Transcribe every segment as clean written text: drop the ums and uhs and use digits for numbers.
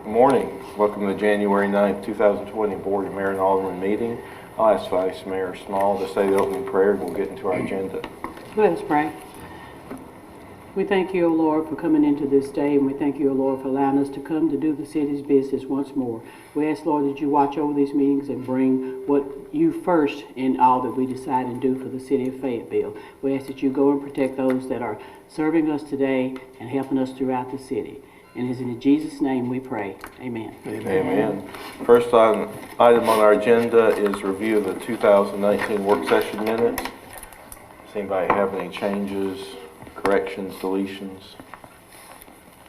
Good morning. Welcome to the January 9th, 2020 Board of Mayor and Alderman meeting. I'll ask Vice Mayor Small to say the opening prayer and we'll get into our agenda. Let us pray. We thank you, O Lord, for coming into this day, and we thank you, O Lord, for allowing us to come to do the city's business once more. We ask, Lord, that you watch over these meetings and bring what you first in all that we decide and do for the city of Fayetteville. We ask that you go and protect those that are serving us today and helping us throughout the city. And it's in Jesus' name we pray. Amen. Amen. First item on our agenda is review of the 2019 work session minutes. Does anybody have any changes, corrections, deletions?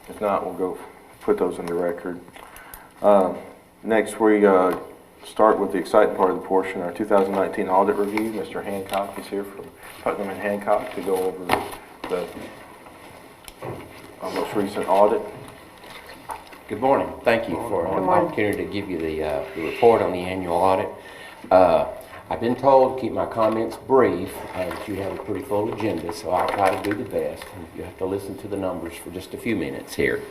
If not, we'll go put those in the record. Next, we start with the exciting part of the portion, our 2019 audit review. Mr. Hancock is here from Putnam and Hancock to go over the most recent audit. Good morning. Thank you for the opportunity to give you the report on the annual audit. I've been told to keep my comments brief, that you have a pretty full agenda, so I'll try to do the best. And you have to listen to the numbers for just a few minutes here.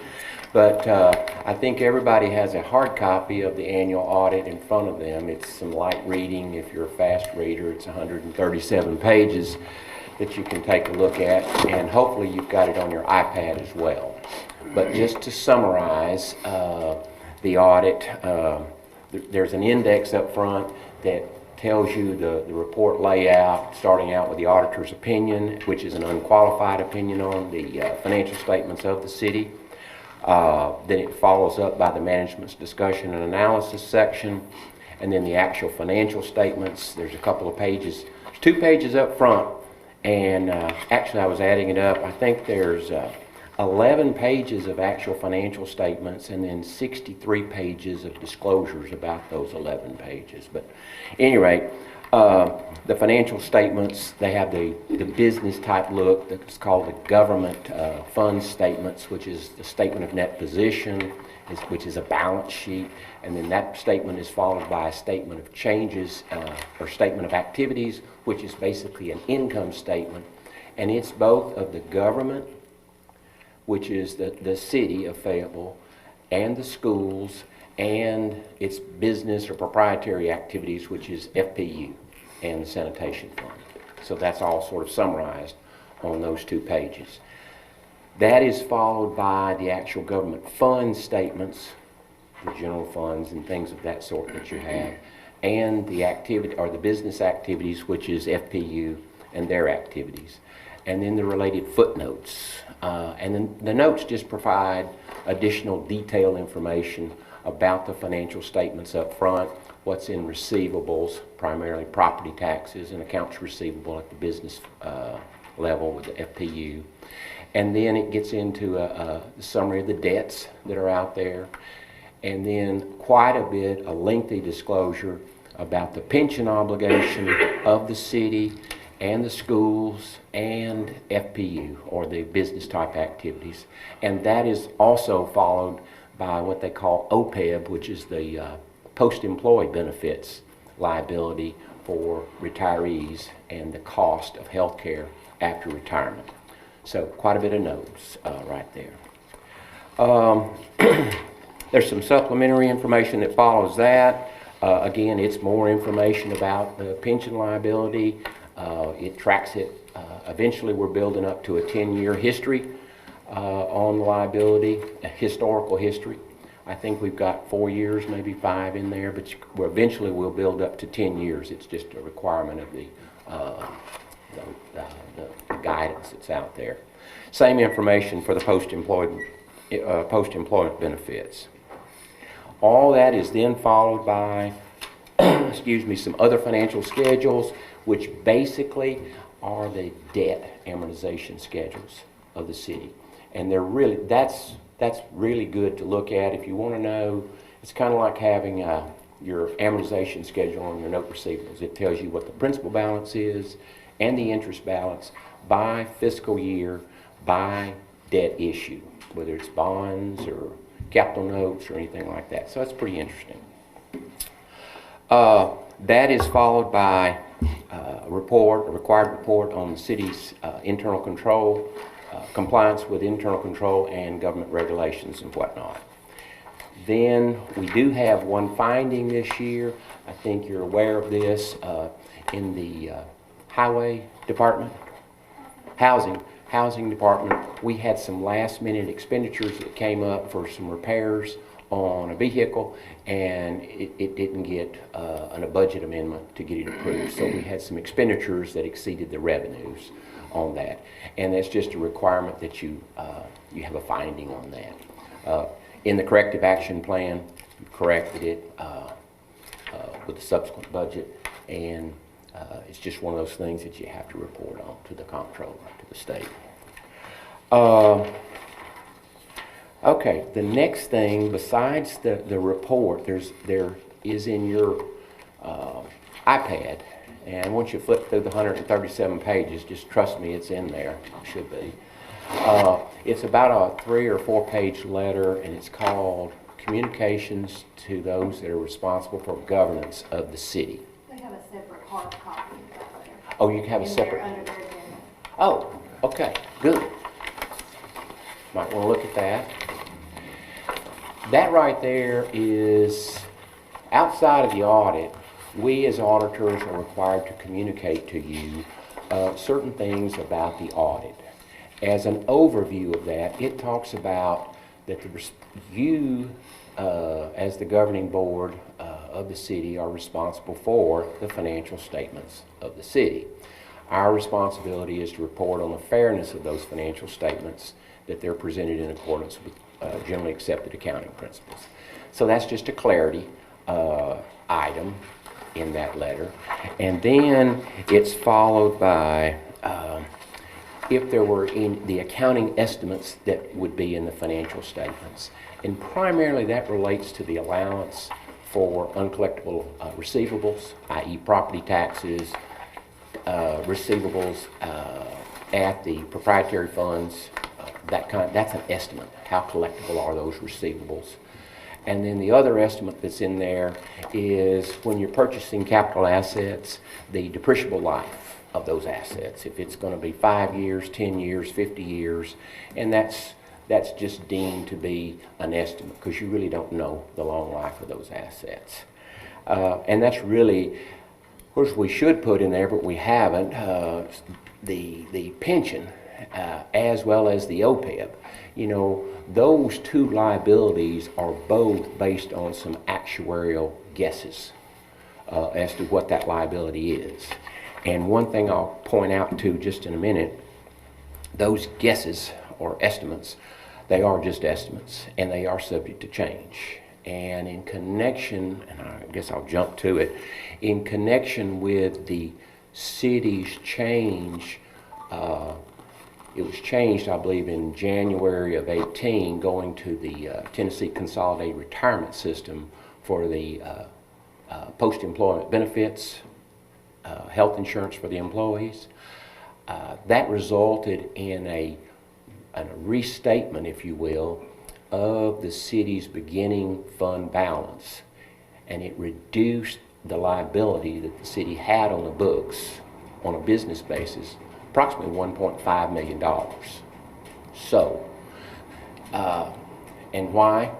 But I think everybody has a hard copy of the annual audit in front of them. It's some light reading. If you're a fast reader, it's 137 pages that you can take a look at, and hopefully you've got it on your iPad as well. But just to summarize the audit, there's an index up front that tells you the report layout, starting out with the auditor's opinion, which is an unqualified opinion on the financial statements of the city. Then it follows up by the management's discussion and analysis section, and then the actual financial statements. There's a couple of pages. There's 2 pages up front, and actually I was adding it up. I think there's 11 pages of actual financial statements and then 63 pages of disclosures about those 11 pages. But at any rate, the financial statements, they have the business type look that's called the government fund statements, which is the statement of net position, which is a balance sheet, and then that statement is followed by a statement of changes or statement of activities, which is basically an income statement, and it's both of the government, which is the city of Fayetteville, and the schools, and its business or proprietary activities, which is FPU and the sanitation fund. So that's all sort of summarized on those 2 pages. That is followed by the actual government fund statements, the general funds and things of that sort that you have, and the activity or the business activities, which is FPU and their activities, and then the related footnotes. And then the notes just provide additional detailed information about the financial statements up front, what's in receivables, primarily property taxes and accounts receivable at the business level with the FPU. And then it gets into a summary of the debts that are out there. And then quite a bit, a lengthy disclosure about the pension obligation of the city and the schools and FPU, or the business type activities. And that is also followed by what they call OPEB, which is the post-employee benefits liability for retirees and the cost of health care after retirement. So quite a bit of notes right there. There's some supplementary information that follows that. Again, it's more information about the pension liability. It tracks it. Eventually, we're building up to a 10-year history on the liability, a historical history. I think we've got 4 years, maybe 5 in there, but eventually we'll build up to 10 years. It's just a requirement of the guidance that's out there. Same information for the post-employment benefits. All that is then followed by, some other financial schedules, which basically are the debt amortization schedules of the city. And they're really, that's really good to look at if you want to know. It's kind of like having your amortization schedule on your note receivables. It tells you what the principal balance is and the interest balance by fiscal year, by debt issue, whether it's bonds or capital notes or anything like that. So that's pretty interesting. That is followed by a required report on the city's internal control, compliance with internal control and government regulations and whatnot. Then we do have one finding this year. I think you're aware of this in the highway department, housing department. We had some last minute expenditures that came up for some repairs on a vehicle, and it didn't get a budget amendment to get it approved. So we had some expenditures that exceeded the revenues on that, and that's just a requirement that you have a finding on that. In the corrective action plan, you corrected it with the subsequent budget, and it's just one of those things that you have to report on to the comptroller, to the state. Okay, the next thing besides the report, there is in your iPad, and once you flip through the 137 pages, just trust me, it's in there. It should be. It's about a 3 or 4 page letter, and it's called Communications to Those That Are Responsible for Governance of the City. We have a separate hard copy of that letter. Oh, you have a separate? Under their agenda. Oh, okay, good. Might want to look at that. That right there is, outside of the audit, we as auditors are required to communicate to you certain things about the audit. As an overview of that, it talks about that you, as the governing board of the city, are responsible for the financial statements of the city. Our responsibility is to report on the fairness of those financial statements, that they're presented in accordance with generally accepted accounting principles. So that's just a clarity item in that letter. And then it's followed by if there were in the accounting estimates that would be in the financial statements. And primarily that relates to the allowance for uncollectible receivables, i.e. property taxes, receivables at the proprietary funds, that's an estimate. How collectible are those receivables? And then the other estimate that's in there is when you're purchasing capital assets, the depreciable life of those assets. If it's going to be 5 years, 10 years, 50 years, and that's just deemed to be an estimate because you really don't know the long life of those assets. And that's really, of course, we should put in there, but we haven't, the pension as well as the OPEB. You know, those two liabilities are both based on some actuarial guesses as to what that liability is. And one thing I'll point out to just in a minute, those guesses or estimates, they are just estimates and they are subject to change. And in connection, and I guess I'll jump to it, in connection with the city's change, it was changed, I believe, in January of 18, going to the Tennessee Consolidated Retirement System for the post-employment benefits, health insurance for the employees. That resulted in a restatement, if you will, of the city's beginning fund balance, and it reduced the liability that the city had on the books on a business basis approximately $1.5 million. So, and why?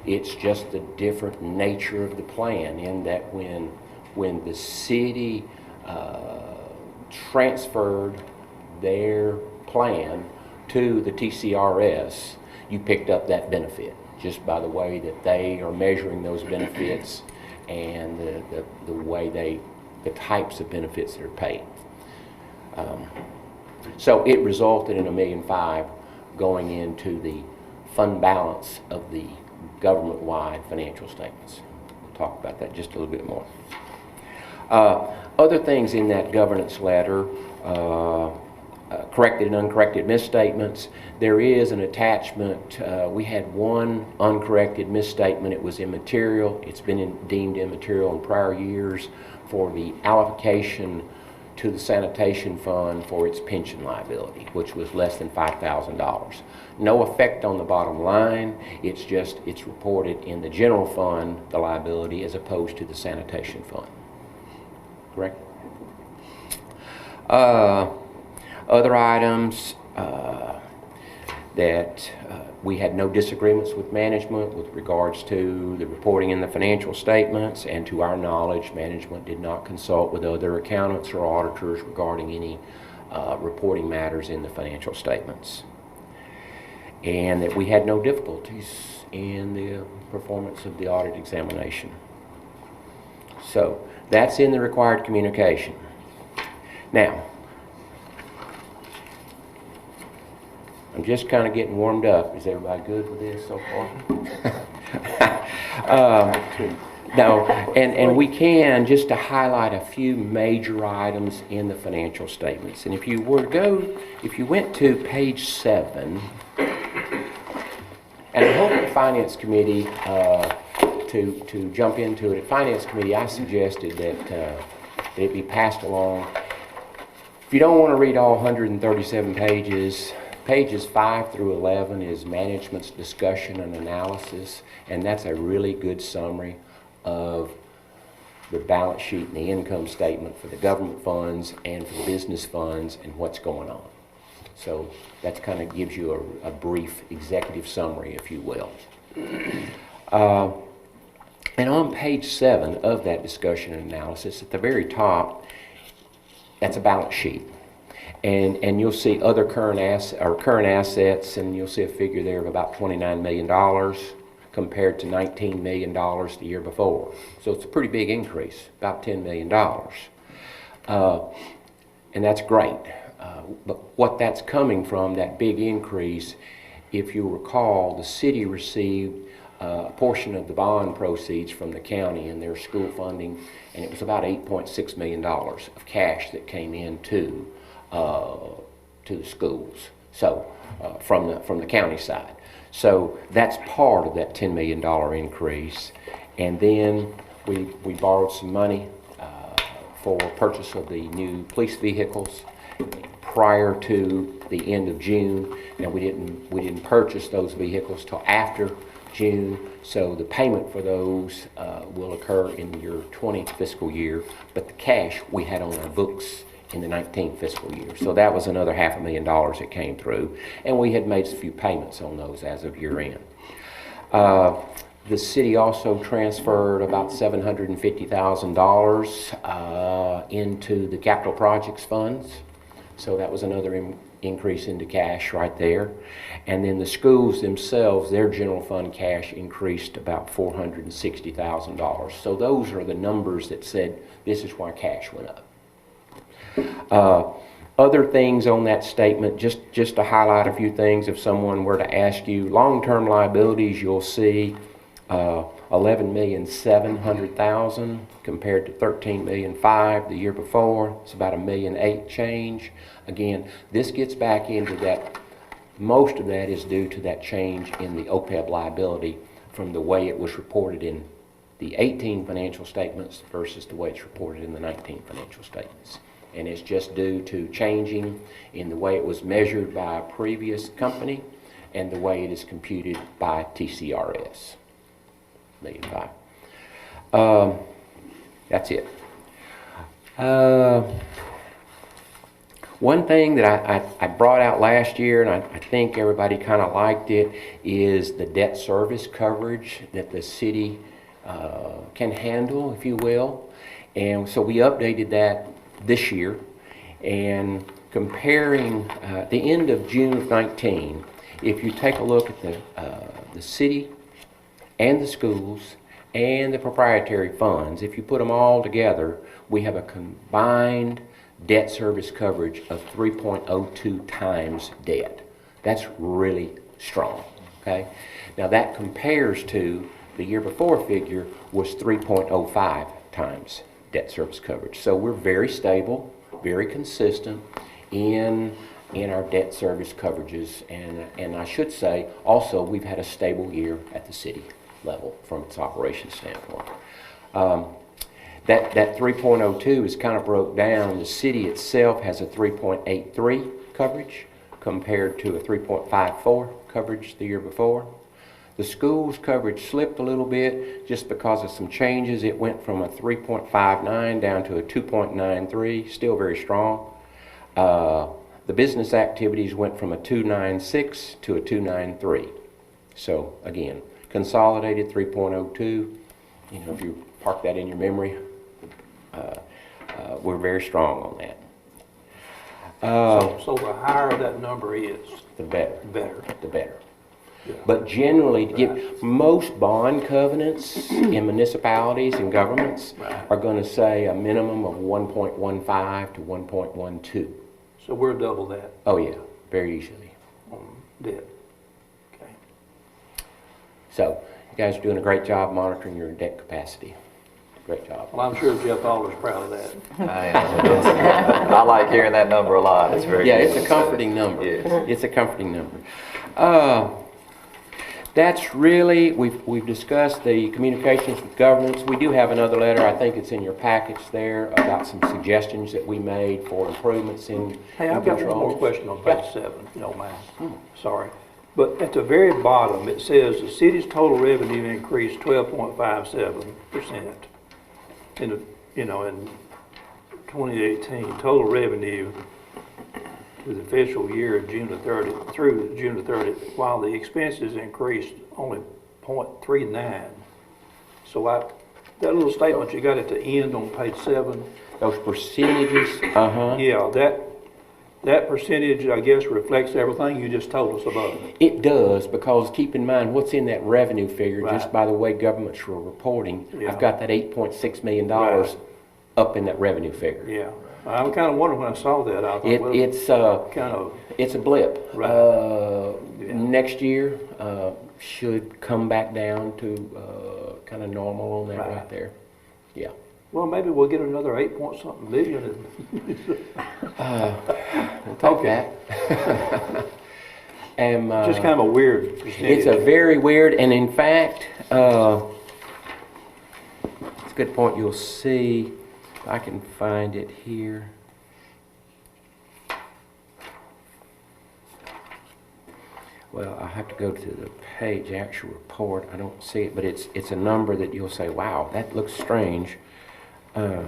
It's just the different nature of the plan in that when the city transferred their plan to the TCRS, you picked up that benefit just by the way that they are measuring those benefits and the way the types of benefits that are paid. So it resulted in $1.5 million going into the fund balance of the government-wide financial statements. We'll talk about that just a little bit more. Other things in that governance letter, corrected and uncorrected misstatements. There is an attachment. We had one uncorrected misstatement. It was immaterial. It's been deemed immaterial in prior years for the allocation to the sanitation fund for its pension liability, which was less than $5,000. No effect on the bottom line. It's reported in the general fund, the liability, as opposed to the sanitation fund. Correct? Other items, that we had no disagreements with management with regards to the reporting in the financial statements, and to our knowledge, management did not consult with other accountants or auditors regarding any reporting matters in the financial statements, and that we had no difficulties in the performance of the audit examination. So that's in the required communication. Now, I'm just kind of getting warmed up. Is everybody good with this so far? No, and we can, just to highlight a few major items in the financial statements. And if you went to page 7, and I hope the Finance Committee, to jump into it, at Finance Committee I suggested that it be passed along. If you don't want to read all 137 pages, pages 5 through 11 is management's discussion and analysis, and that's a really good summary of the balance sheet and the income statement for the government funds and for the business funds and what's going on. So that kind of gives you a brief executive summary, if you will. And on page 7 of that discussion and analysis, at the very top, that's a balance sheet. And you'll see other current assets, and you'll see a figure there of about $29 million compared to $19 million the year before. So it's a pretty big increase, about $10 million. And that's great. But what that's coming from, that big increase, if you recall, the city received a portion of the bond proceeds from the county in their school funding, and it was about $8.6 million of cash that came into to the schools, so from the county side. So that's part of that $10 million increase. And then we borrowed some money for purchase of the new police vehicles prior to the end of June. Now we didn't purchase those vehicles till after June, so the payment for those will occur in your 20th fiscal year, but the cash we had on our books in the 19th fiscal year. So that was another $500,000 that came through, and we had made a few payments on those as of year end. The city also transferred about $750,000 into the capital projects funds, so that was another increase into cash right there. And then the schools themselves, their general fund cash increased about $460,000. So those are the numbers that said this is why cash went up. Other things on that statement, just to highlight a few things, if someone were to ask you, long-term liabilities, you'll see $11,700,000 compared to $13,500,000 the year before. It's about $1,800,000 change. Again, this gets back into that. Most of that is due to that change in the OPEB liability from the way it was reported in the 18 financial statements versus the way it's reported in the 19 financial statements. And it's just due to changing in the way it was measured by a previous company and the way it is computed by TCRS. $1,500,000. That's it. One thing that I brought out last year, and I think everybody kind of liked it, is the debt service coverage that the city can handle, if you will. And so we updated that this year, and comparing the end of June of 19, if you take a look at the city and the schools and the proprietary funds, if you put them all together, we have a combined debt service coverage of 3.02 times debt. That's really strong, okay? Now that compares to the year before figure was 3.05 times debt service coverage. So we're very stable, very consistent in our debt service coverages, and I should say also we've had a stable year at the city level from its operations standpoint. That 3.02 is kind of broke down. The city itself has a 3.83 coverage compared to a 3.54 coverage the year before. The schools coverage slipped a little bit just because of some changes. It went from a 3.59 down to a 2.93, still very strong. The The business activities went from a 296 to a 293. So again, consolidated 3.02. You know, if you park that in your memory, we're very strong on that. So the higher that number is, The better. The better. Yeah. But generally, to Right. give most bond covenants in municipalities and governments Right. are going to say a minimum of 1.15 to 1.12. So we're double that Oh yeah, very easily. on debt. Okay. So you guys are doing a great job monitoring your debt capacity. Great job. Well, I'm sure Jeff Alder's proud of that. I am. I like hearing that number a lot. It's very Yeah, good. it's a comforting number. Yes. It's a comforting number. That's really, we've discussed the communications with governments. We do have another letter, I think it's in your package there, about some suggestions that we made for improvements in Hey, I've got one more controls. question on Yeah. page 7, if you don't mind. Sorry. But at the very bottom, it says the city's total revenue increased 12.57% in the, in 2018. Total revenue to the fiscal year of June the 30th, through June the 30th, while the expenses increased only 0.39. So that little statement you got at the end on page 7, Those percentages, yeah, that percentage, I guess, reflects everything you just told us about. It does, because keep in mind what's in that revenue figure, just Right. by the way governments were reporting. Yeah. I've got that $8.6 million Right. up in that revenue figure. Yeah, I was kind of wondering when I saw that. I thought, well, It's kind of, it's a blip. Right. Yeah. Next year should come back down to kind of normal on that Right. right there. Yeah. well, maybe we'll get another 8-point-something million. We'll take Okay. that. And, Just kind of a weird percentage. it's a very weird, and in fact, it's a good point. You'll see, if I can find it here. Well, I have to go to the page, actual report. I don't see it, but it's a number that you'll say, wow, that looks strange. Let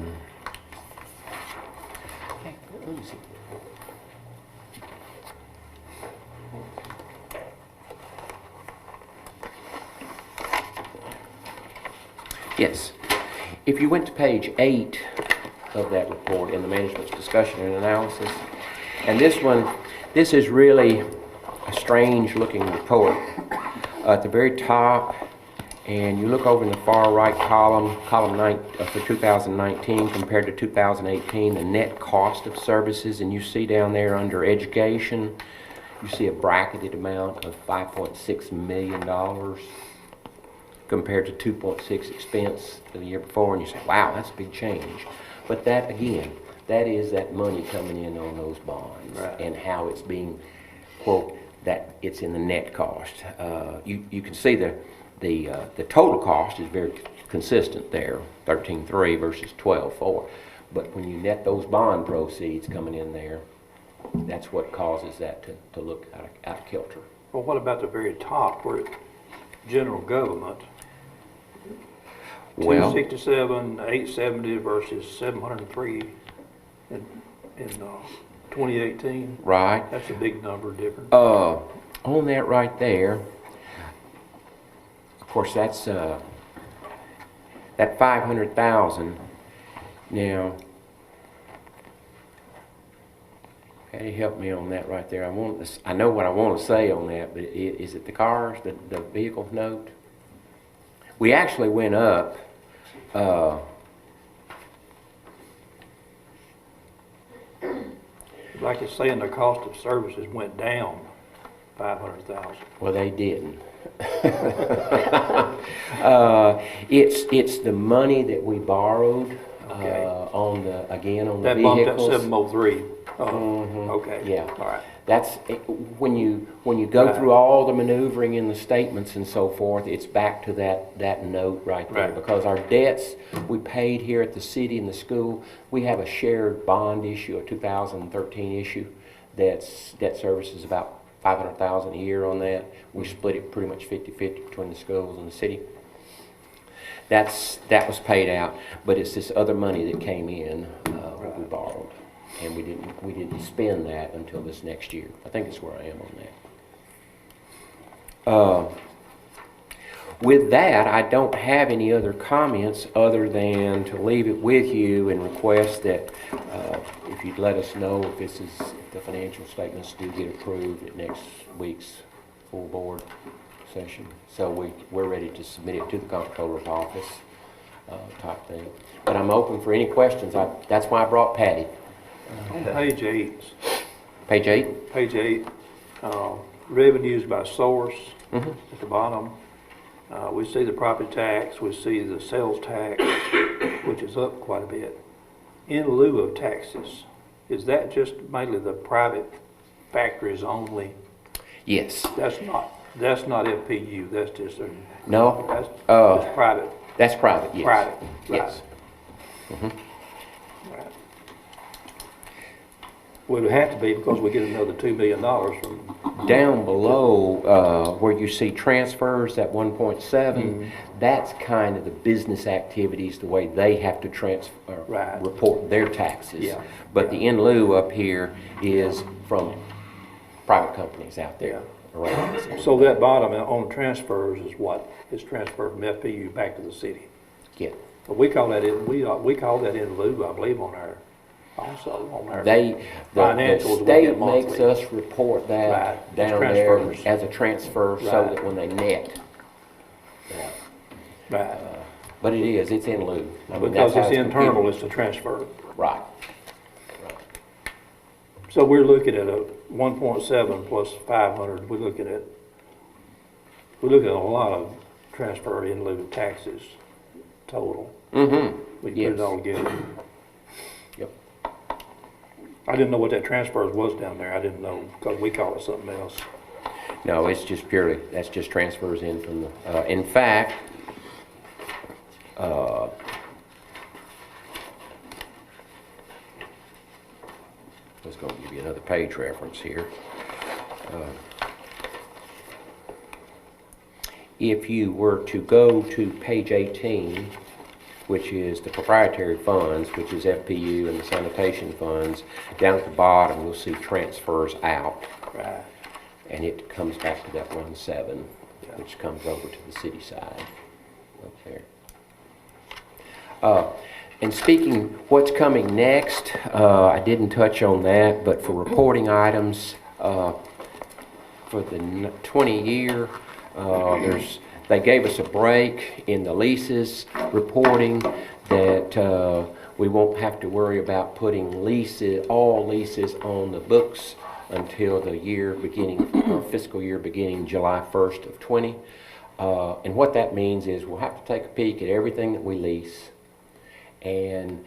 me see. Yes. If you went to page 8 of that report in the management's discussion and analysis, and this is really a strange looking report. At the very top, and you look over in the far right column, column 9 for 2019 compared to 2018, the net cost of services, and you see down there under education, you see a bracketed amount of $5.6 million compared to 2.6 expense the year before, and you say, wow, that's a big change. But that, again, that is that money coming in on those bonds. Right. And how it's being, quote, that it's in the net cost. You can see the total cost is very consistent there, 13.3 versus 12.4. But when you net those bond proceeds coming in there, that's what causes that to look out of kilter. Well, what about the very top where general government? Well, 267, 870 versus 703 in 2018. right. That's a big number difference. On that right there, of course, that's that 500,000. Now, can you help me on that right there? I know what I want to say on that, but is it the cars, the vehicle note? We actually went up. Like it's saying the cost of services went down 500,000. Well, they didn't. It's the money that we borrowed Okay. on the That bumped at vehicles. 703. Mhm. Okay. Yeah. All right. That's when you go Right. through all the maneuvering in the statements and so forth. It's back to that note right there, Right. because our debts we paid here at the city and the school. We have a shared bond issue, a 2013 issue. That's debt service is about 500,000 a year on that. We split it pretty much 50-50 between the schools and the city. That was paid out, but it's this other money that came in what we borrowed. and we didn't spend that until this next year. I think that's where I am on that. With that, I don't have any other comments other than to leave it with you and request that if you'd let us know if the financial statements do get approved at next week's full board session. So we're ready to submit it to the comptroller's office type thing. But I'm open for any questions. That's why I brought Patty. On page 8, Page 8? page 8, revenues by source Mm-hmm. at the bottom. We see the property tax, we see the sales tax, which is up quite a bit. In lieu of taxes, is that just mainly the private factories only? Yes. That's not FPU, that's just, No? that's private. That's private, yes. Private, Yes. right. Well, it would have to be because we get another $2 million from, Down below, where you see transfers, that 1.7, that's kind of the business activities, the way they have to Right. report their taxes. Yeah. But the in lieu up here is from private companies out there. Around. so that bottom on transfers is what? It's transferred from FPU back to the city. Yeah. But we call that we call that in lieu, I believe, on our, also on our. The Financials we state get makes monthly. us report that Right. down As there transfers. as a transfer so Right. that when they net. Right. But it's in lieu. I mean, Because that's how it's internal, computed. it's a transfer. Right. So we're looking at a 1.7 plus 500, we're looking at a lot of transfer in lieu of taxes total. Mm-hmm. We put Yes. it all together. Yep. I didn't know what that transfer was down there. I didn't know, because we call it something else. No, it's just purely, that's just transfers in from the, in fact, I was going to give you another page reference here. If you were to go to page 18, which is the proprietary funds, which is FPU and the sanitation funds, down at the bottom, you'll see transfers out. Right. And it comes back to that 1.7, which comes over to the city side up there. And speaking what's coming next, I didn't touch on that, but for reporting items for the 20 year, they gave us a break in the leases reporting that we won't have to worry about putting all leases on the books until the year beginning, fiscal year beginning July 1st of 20. And what that means is we'll have to take a peek at everything that we lease, and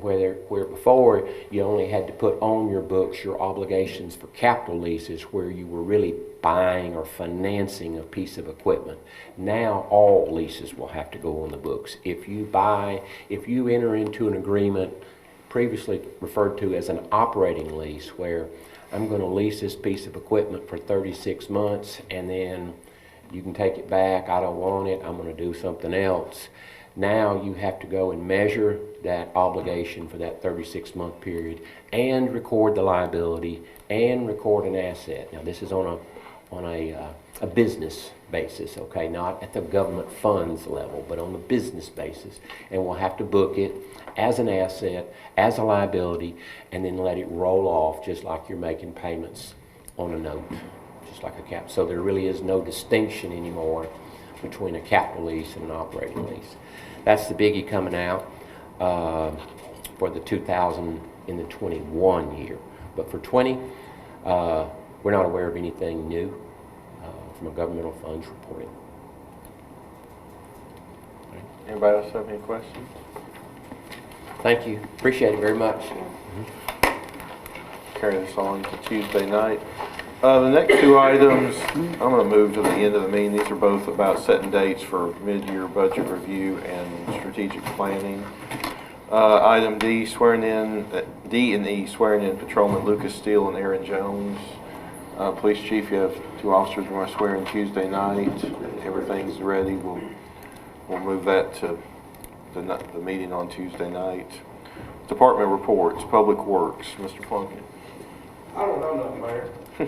where before you only had to put on your books your obligations for capital leases where you were really buying or financing a piece of equipment. Now all leases will have to go on the books. If you enter into an agreement previously referred to as an operating lease, where I'm going to lease this piece of equipment for 36 months and then you can take it back, I don't want it, I'm going to do something else. Now you have to go and measure that obligation for that 36-month period and record the liability and record an asset. Now this is on a business basis, okay, not at the government funds level, but on the business basis. And we'll have to book it as an asset, as a liability, and then let it roll off just like you're making payments on a note, just like a cap. So there really is no distinction anymore between a capital lease and an operating lease. That's the biggie coming out for the 2021 year. But for 20, we're not aware of anything new from a governmental funds reporting. Anybody else have any questions? Thank you. Appreciate it very much. Carry this on to Tuesday night. The next two items, I'm going to move to the end of the meeting. These are both about setting dates for mid-year budget review and strategic planning. Item D, D and E, swearing in Patrolman Lucas Steele and Aaron Jones. Police Chief, you have two officers we're going to swear in Tuesday night. Everything's ready. We'll move that to the meeting on Tuesday night. Department reports, Public Works, Mr. Plunkett. I don't know nothing, Mayor. I'm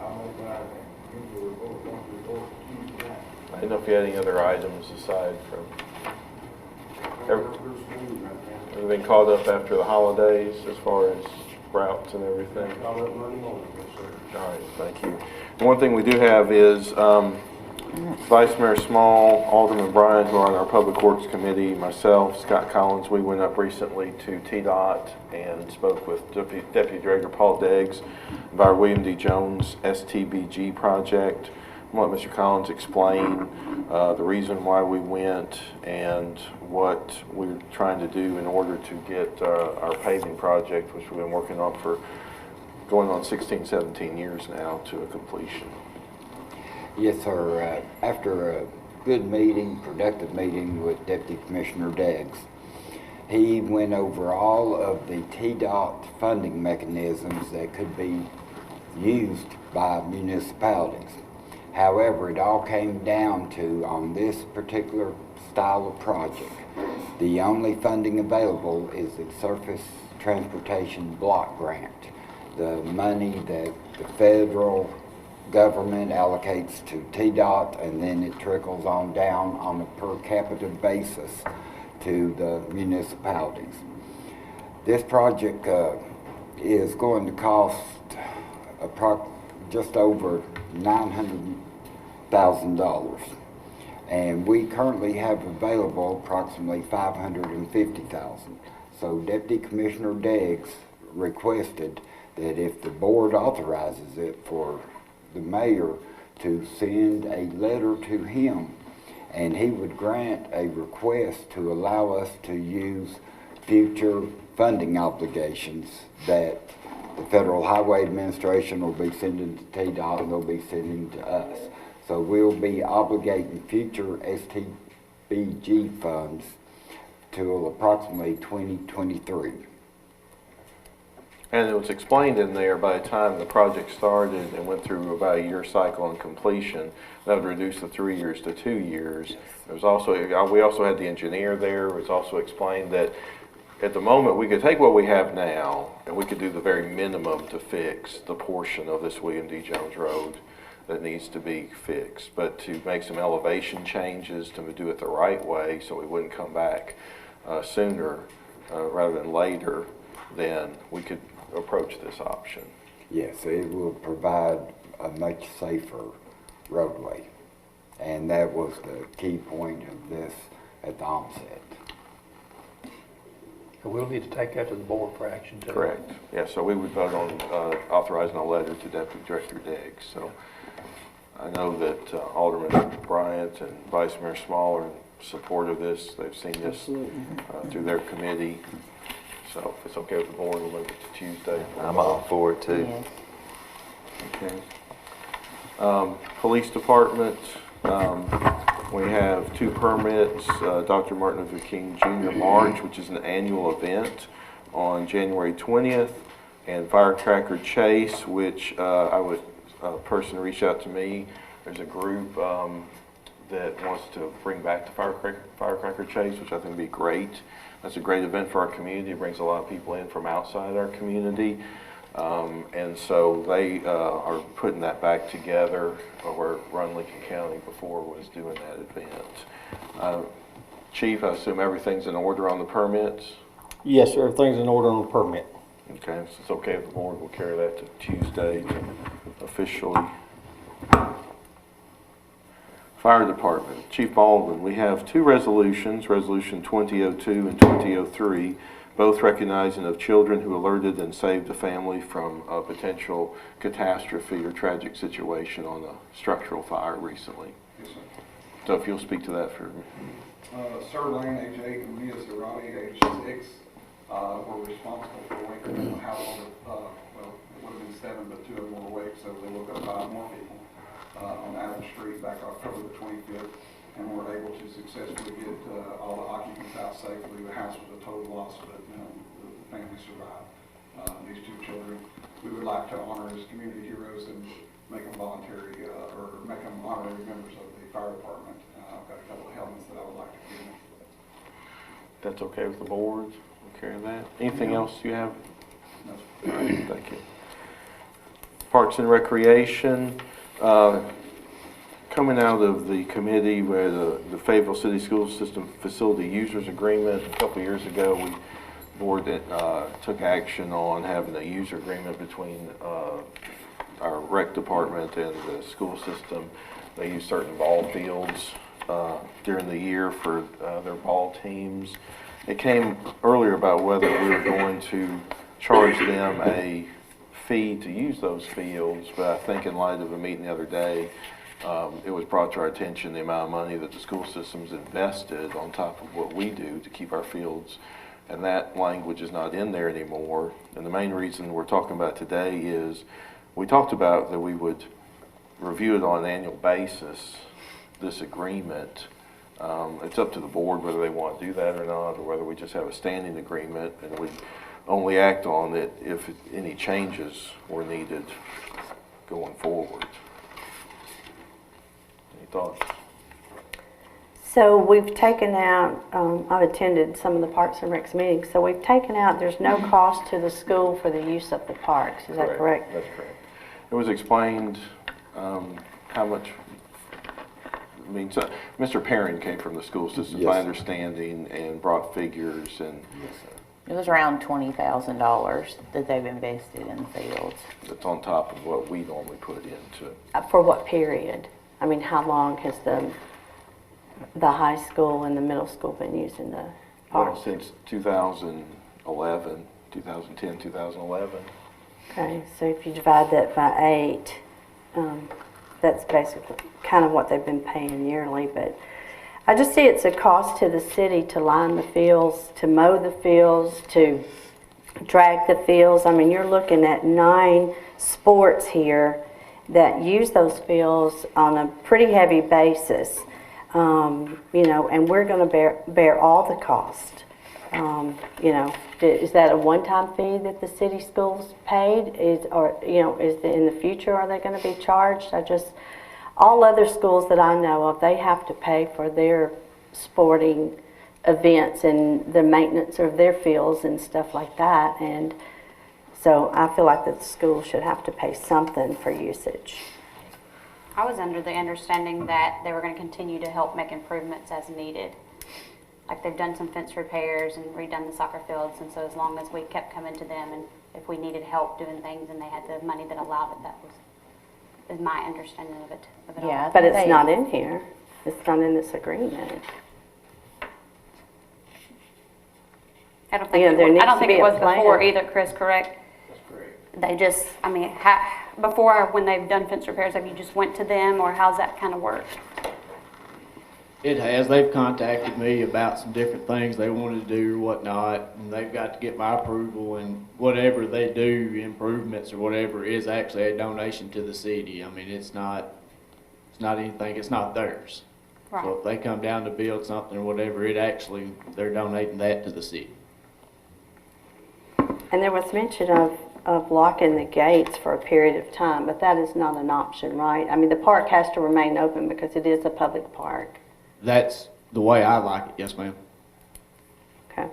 open out into the report, going to the report, Tuesday night. I didn't know if you had any other items aside from, everything caught up after the holidays as far as routes and everything? Call up Monday morning, yes, sir. All right, thank you. And one thing we do have is Vice Mayor Small, Alderman Bryan, who are on our Public Works Committee, myself, Scott Collins, we went up recently to TDOT and spoke with Deputy Director Paul Deggs of our William D. Jones STBG project. I'm going to let Mr. Collins explain the reason why we went and what we're trying to do in order to get our paving project, which we've been working on for going on 16, 17 years now, to a completion. Yes, sir. After a good meeting, productive meeting with Deputy Commissioner Deggs, he went over all of the TDOT funding mechanisms that could be used by municipalities. However, it all came down to, on this particular style of project, the only funding available is the Surface Transportation Block Grant, the money that the federal government allocates to TDOT, and then it trickles on down on a per capita basis to the municipalities. This project is going to cost just over $900,000, and we currently have available approximately $550,000. So Deputy Commissioner Deggs requested that if the board authorizes it, for the mayor to send a letter to him, and he would grant a request to allow us to use future funding obligations that the Federal Highway Administration will be sending to TDOT and they'll be sending to us. So we'll be obligating future STBG funds till approximately 2023. And it was explained in there, by the time the project started and went through about a year cycle and completion, that would reduce the 3 years to 2 years. There was also, we also had the engineer there. It was also explained that at the moment we could take what we have now and we could do the very minimum to fix the portion of this William D. Jones Road that needs to be fixed. But to make some elevation changes, to do it the right way so we wouldn't come back sooner rather than later, then we could approach this option. Yes, it will provide a much safer roadway. And that was the key point of this at the onset. And we'll need to take that to the board for action too. Correct. Yeah, so we would vote on authorizing a letter to Deputy Director Deggs. So I know that Alderman Bryant and Vice Mayor Small are in support of this. They've seen this through their committee. So if it's okay with the board, we'll move it to Tuesday. I'm all for it too. Yes. Okay. Police Department, we have 2 permits, Dr. Martin Luther King Jr. March, which is an annual event on January 20th, and Firecracker Chase, which a person reached out to me. There's a group that wants to bring back the Firecracker Chase, which I think would be great. That's a great event for our community. It brings a lot of people in from outside our community. And so they are putting that back together, where Run Lincoln County before was doing that event. Chief, I assume everything's in order on the permits? Yes, sir. Everything's in order on the permit. Okay, so it's okay with the board. We'll carry that to Tuesday to officially. Fire Department, Chief Baldwin, we have 2 resolutions, Resolution 2002 and 2003, both recognizing of children who alerted and saved a family from a potential catastrophe or tragic situation on a structural fire recently. Yes, sir. So if you'll speak to that for me. Sir Lane, age 8, and Mia Zerati, age 6, were responsible for waking up a household of, well, it would have been 7, but 2 of them were awake, so they woke up 5 more people on Adams Street back October the 25th, and were able to successfully get all the occupants out safely. The house was a total loss, but the family survived. These 2 children, we would like to honor as community heroes and make them voluntary, or make them honorary members of the fire department. I've got a couple of helmets that I would like to give them. That's okay with the board? Take care of that. Anything else you have? No. Thank you. Parks and Recreation, coming out of the committee where the Fayettville City School System Facility Users Agreement, a couple years ago, board took action on having a user agreement between our rec department and the school system. They use certain ball fields during the year for their ball teams. It came earlier about whether we were going to charge them a fee to use those fields, but I think in light of a meeting the other day, it was brought to our attention the amount of money that the school system's invested on top of what we do to keep our fields, and that language is not in there anymore. And the main reason we're talking about today is we talked about that we would review it on an annual basis, this agreement. It's up to the board whether they want to do that or not, or whether we just have a standing agreement and we only act on it if any changes were needed going forward. Any thoughts? So we've taken out, I've attended some of the Parks and Recs meetings, so we've taken out, there's no cost to the school for the use of the parks, is that correct? That's correct. It was explained how much, I mean, so Mr. Perrin came from the school system, Yes. my understanding, and brought figures and It was around $20,000 that they've invested in the fields. it's on top of what we normally put into it. For what period? I mean, how long has the high school and the middle school been using the Well, parks? since 2011, 2010, 2011. Okay, so if you divide that by 8, that's basically kind of what they've been paying yearly, but I just see it's a cost to the city to line the fields, to mow the fields, to drag the fields. I mean, you're looking at 9 sports here that use those fields on a pretty heavy basis, you know, and we're going to bear all the cost. You know, is that a one-time fee that the city schools paid? Or you know, in the future are they going to be charged? All other schools that I know of, they have to pay for their sporting events and the maintenance of their fields and stuff like that. And so I feel like that the school should have to pay something for usage. I was under the understanding that they were going to continue to help make improvements as needed. Like they've done some fence repairs and redone the soccer fields, and so as long as we kept coming to them and if we needed help doing things and they had the money that allowed it, that is my understanding of it Yeah, all. But it's not in here. It's not in this agreement. I don't think Yeah, there I needs don't to think be it a was before plan. either, Chris, correct? That's correct. They just, I mean, before when they've done fence repairs, have you just went to them or how's that kind of work? It has. They've contacted me about some different things they wanted to do or whatnot, and they've got to get my approval, and whatever they do, improvements or whatever, is actually a donation to the city. I mean, it's not anything, it's not theirs. Right. So if they come down to build something or whatever, they're donating that to the city. And there was mention of locking the gates for a period of time, but that is not an option, right? I mean, the park has to remain open because it is a public park. That's the way I like it, yes ma'am. Okay.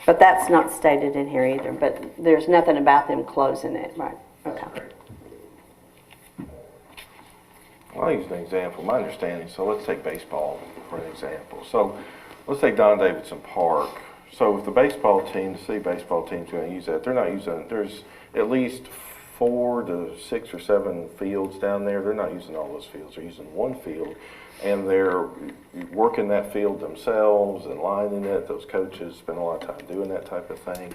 But that's not stated in here either, but there's nothing about them closing it, right? Okay. Well, I'll use an example. My understanding, so let's take baseball for an example. So let's take Don Davidson Park. So if the baseball team, the city baseball team's going to use that, they're not using it. There's at least 4 to 6 or 7 fields down there. They're not using all those fields. They're using one field, and they're working that field themselves and lining it. Those coaches spend a lot of time doing that type of thing.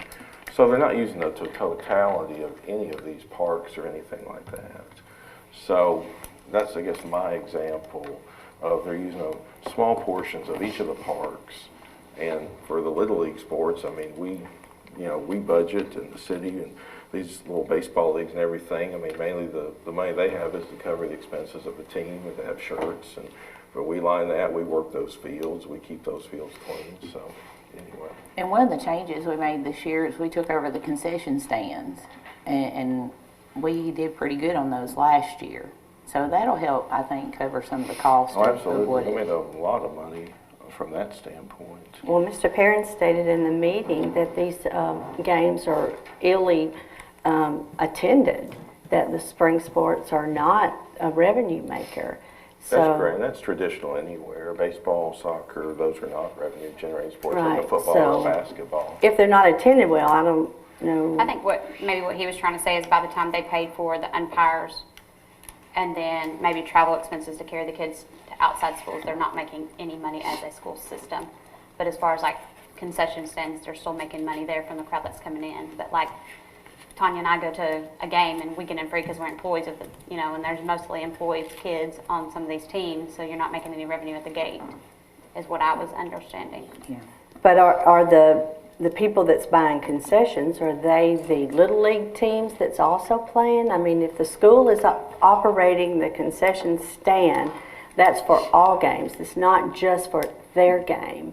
So they're not using the totality of any of these parks or anything like that. So that's, I guess, my example of they're using small portions of each of the parks. And for the Little League sports, I mean, we budget in the city and these little baseball leagues and everything. I mean, mainly the money they have is to cover the expenses of the team and to have shirts. And but we line that, we work those fields, we keep those fields clean. So anyway. And one of the changes we made this year is we took over the concession stands, and we did pretty good on those last year. So that'll help, I think, cover some of the costs Oh, of absolutely. what We it. made a lot of money from that standpoint. Well, Mr. Perrin stated in the meeting that these games are illy attended, that the spring sports are not a revenue maker. That's great, and that's traditional anywhere. Baseball, soccer, those are not revenue generating sports like Right, a football so or basketball. if they're not attended well, I don't know. I think maybe what he was trying to say is by the time they paid for the umpires and then maybe travel expenses to carry the kids to outside schools, they're not making any money as a school system. But as far as like concession stands, they're still making money there from the crowd that's coming in. But like Tanya and I go to a game and we get in free because we're employees of the, and there's mostly employed kids on some of these teams, so you're not making any revenue at the gate, is what I was understanding. Yeah. But are the people that's buying concessions, are they the Little League teams that's also playing? I mean, if the school is operating the concession stand, that's for all games. It's not just for their game.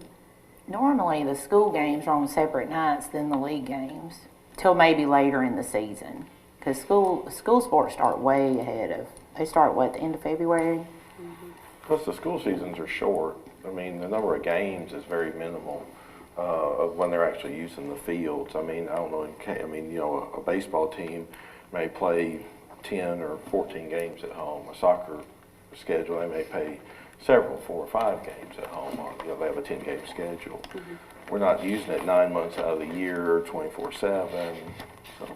Normally, the school games are on separate nights than the league games, till maybe later in the season. Because school sports start way ahead they start, at the end of February? Plus the school seasons are short. I mean, the number of games is very minimal of when they're actually using the fields. I mean, I don't know, a baseball team may play 10 or 14 games at home. A soccer schedule, they may play 4 or 5 games at home. They have a 10-game schedule. We're not using it 9 months out of the year, 24/7. So.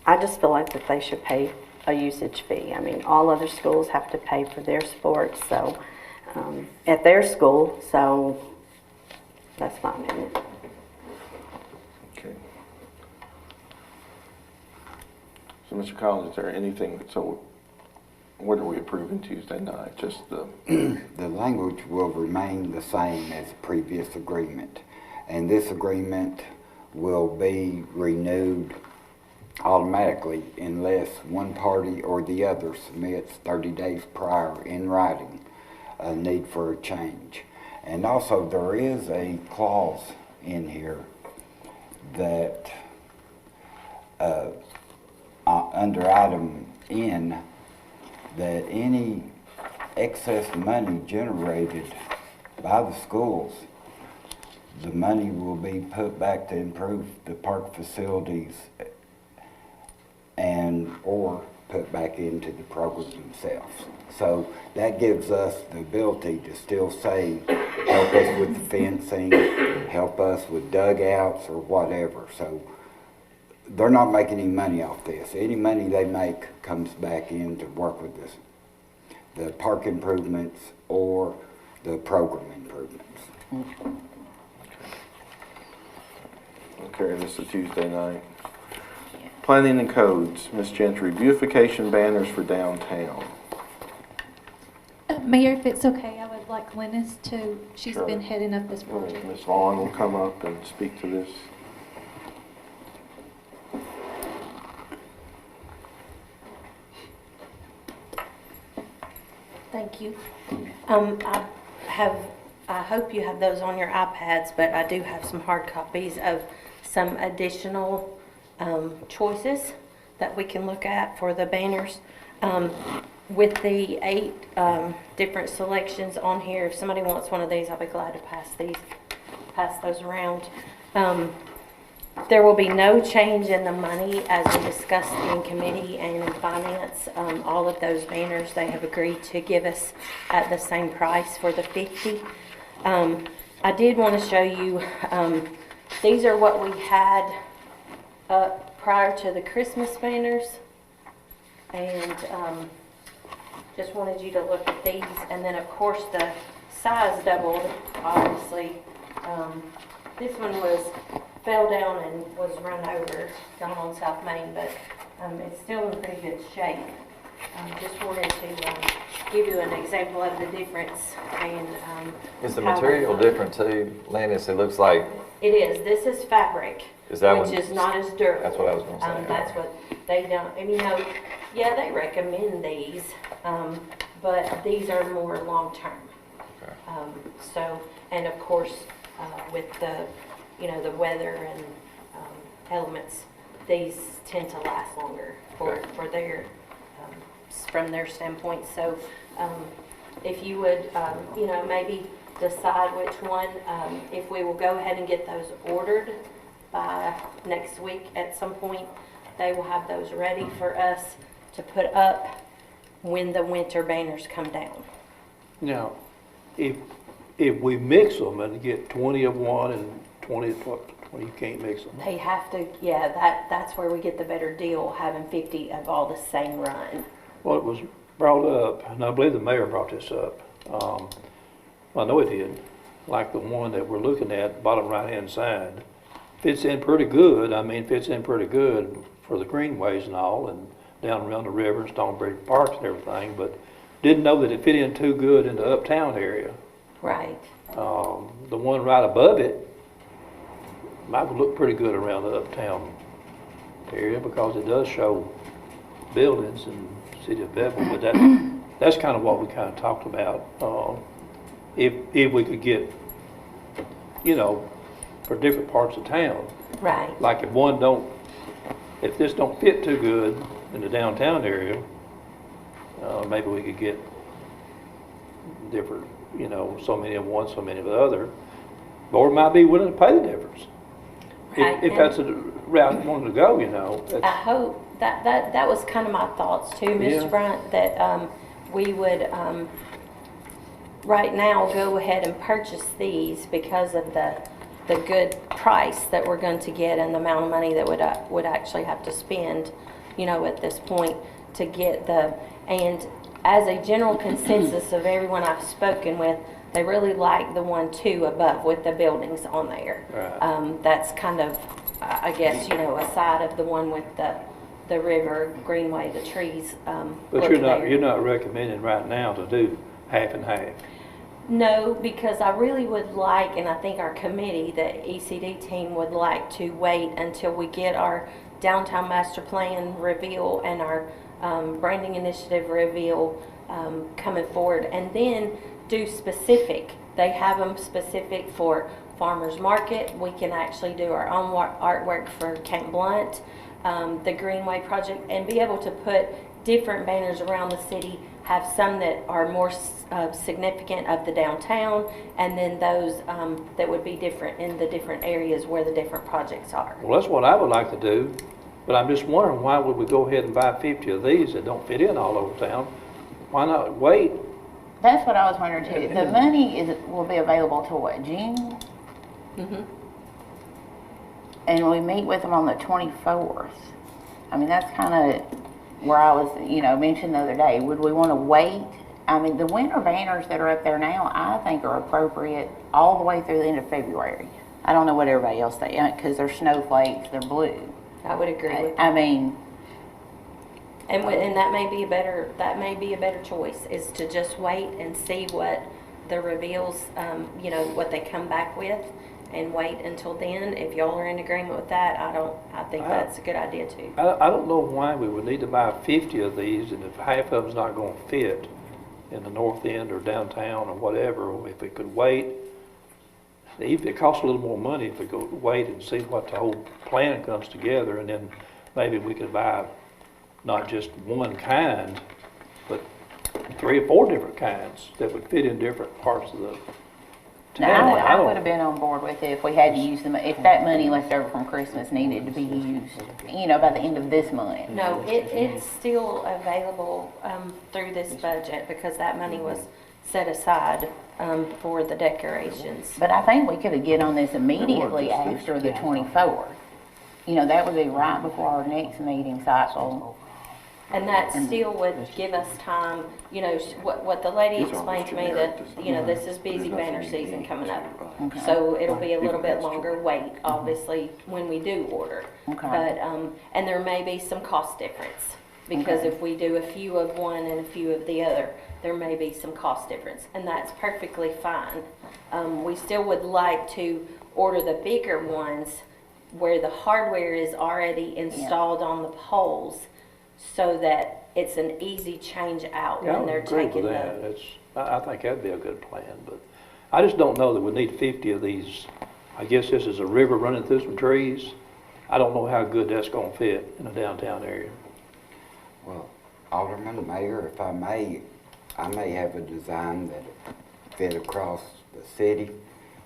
I just feel like that they should pay a usage fee. I mean, all other schools have to pay for their sports, so at their school. So that's my opinion. Okay. So, Mr. Collins, is there anything? So, what are we approving Tuesday night? Just the The language will remain the same as the previous agreement, and this agreement will be renewed automatically unless one party or the other submits 30 days prior in writing a need for a change. And also there is a clause in here that under item N, that any excess money generated by the schools, the money will be put back to improve the park facilities or put back into the program themselves. So that gives us the ability to still say, help us with the fencing, help us with dugouts or whatever. So they're not making any money off this. Any money they make comes back in to work with this, the park improvements or the program improvements. Okay, this is Tuesday night. Planning and codes, Ms. Gentry, beautification banners for downtown. Mayor, if it's okay, I would like Lennis to, she's Sure. been heading up this project. Ms. Vaughn will come up and speak to this. Thank you. I hope you have those on your iPads, but I do have some hard copies of some additional choices that we can look at for the banners. With the 8 different selections on here, if somebody wants one of these, I'll be glad to pass those around. There will be no change in the money as we discussed in committee and in finance. All of those banners, they have agreed to give us at the same price for the 50. I did want to show you, these are what we had prior to the Christmas banners. And just wanted you to look at these. And then of course the size doubled, obviously. This one fell down and was run over down on South Main, but it's still in pretty good shape. Just wanted to give you an example of the difference. And Is the material different too, Lennis? It looks like... It is. This is fabric, Is that which one- is not as durable. That's what I was going to say. That's what they don't, and yeah, they recommend these, but these are more long-term. Okay. So, and of course, with the, the weather and elements, these tend to last longer for their, from their standpoint. So, if you would, you know, maybe decide which one, if we will go ahead and get those ordered by next week at some point, they will have those ready for us to put up when the winter banners come down. Now, if we mix them and get 20 of one and 20 of 20, you can't mix them. They have to, yeah, that's where we get the better deal, having 50 of all the same run. Well, it was brought up, and I believe the mayor brought this up. I know it did, like the one that we're looking at, bottom right-hand side. Fits in pretty good. I mean, fits in pretty good for the greenways and all, and down around the river and Stonebridge Parks and everything, but didn't know that it fit in too good in the uptown area. Right. The one right above it might look pretty good around the uptown area because it does show buildings in the city of Fayettville, but that's kind of what we kind of talked about. If we could get, you know, for different parts of town. Right. Like if this don't fit too good in the downtown area, maybe we could get different, you know, so many of one, so many of the other. Board might be willing to pay the difference. Right. If that's the route you wanted to go, you know. I hope that was kind of my thoughts too, Mr. Yeah. Bryant, that we would right now go ahead and purchase these because of the good price that we're going to get and the amount of money that would actually have to spend, you know, at this point to get and as a general consensus of everyone I've spoken with, they really like the 1-2 above with the buildings on there. Right. That's kind of, I guess, you know, aside of the one with the river, greenway, the trees. But you're not recommending right now to do half and half. No, because I really would like, and I think our committee, the ECD team, would like to wait until we get our downtown master plan reveal and our branding initiative reveal coming forward, and then do specific. They have them specific for farmers market. We can actually do our own artwork for Camp Blunt, the Greenway project, and be able to put different banners around the city, have some that are more significant of the downtown, and then those that would be different in the different areas where the different projects are. Well, that's what I would like to do, but I'm just wondering, why would we go ahead and buy 50 of these that don't fit in all over town? Why not wait? That's what I was wondering too. The money will be available till what, June? Mm-hmm. And we meet with them on the 24th. I mean, that's kind of where I was, you know, mentioned the other day. Would we want to wait? I mean, the winter banners that are up there now, I think are appropriate all the way through the end of February. I don't know what everybody else thinks, because they're snowflakes, they're blue. I would agree with I mean, and that may be a better choice, is to just wait and see what the reveals, you know, what they come back with, and wait until then. If y'all are in agreement with that, I think that's a good idea too. I don't know why we would need to buy 50 of these, and if half of them's not going to fit in the north end or downtown or whatever, if we could wait, even if it costs a little more money, if we go wait and see what the whole plan comes together, and then maybe we could buy not just one kind, but 3 or 4 different kinds that would fit in different parts of the town. now, I would have been on board with it if we had to use them, if that money left over from Christmas needed to be used, you know, by the end of this month. No, it's still available through this budget because that money was set aside for the decorations. But I think we could get on this immediately after the 24th. You know, that would be right before our next meeting cycle. And that still would give us time, you know, what the lady explained to me, that, you know, this is busy banner season coming up. Okay. So it'll be a little bit longer wait, obviously, when we do order. Okay. But, and there may be some cost difference, because Okay. if we do a few of one and a few of the other, there may be some cost difference, and that's perfectly fine. We still would like to order the bigger ones where the hardware is already installed on the poles, so that it's an easy change out Yeah, when they're I agree taking with the. that. I think that'd be a good plan, but I just don't know that we need 50 of these. I guess this is a river running through some trees. I don't know how good that's gonna fit in a downtown area. Well, Alderman, Mayor, if I may, I may have a design that fit across the city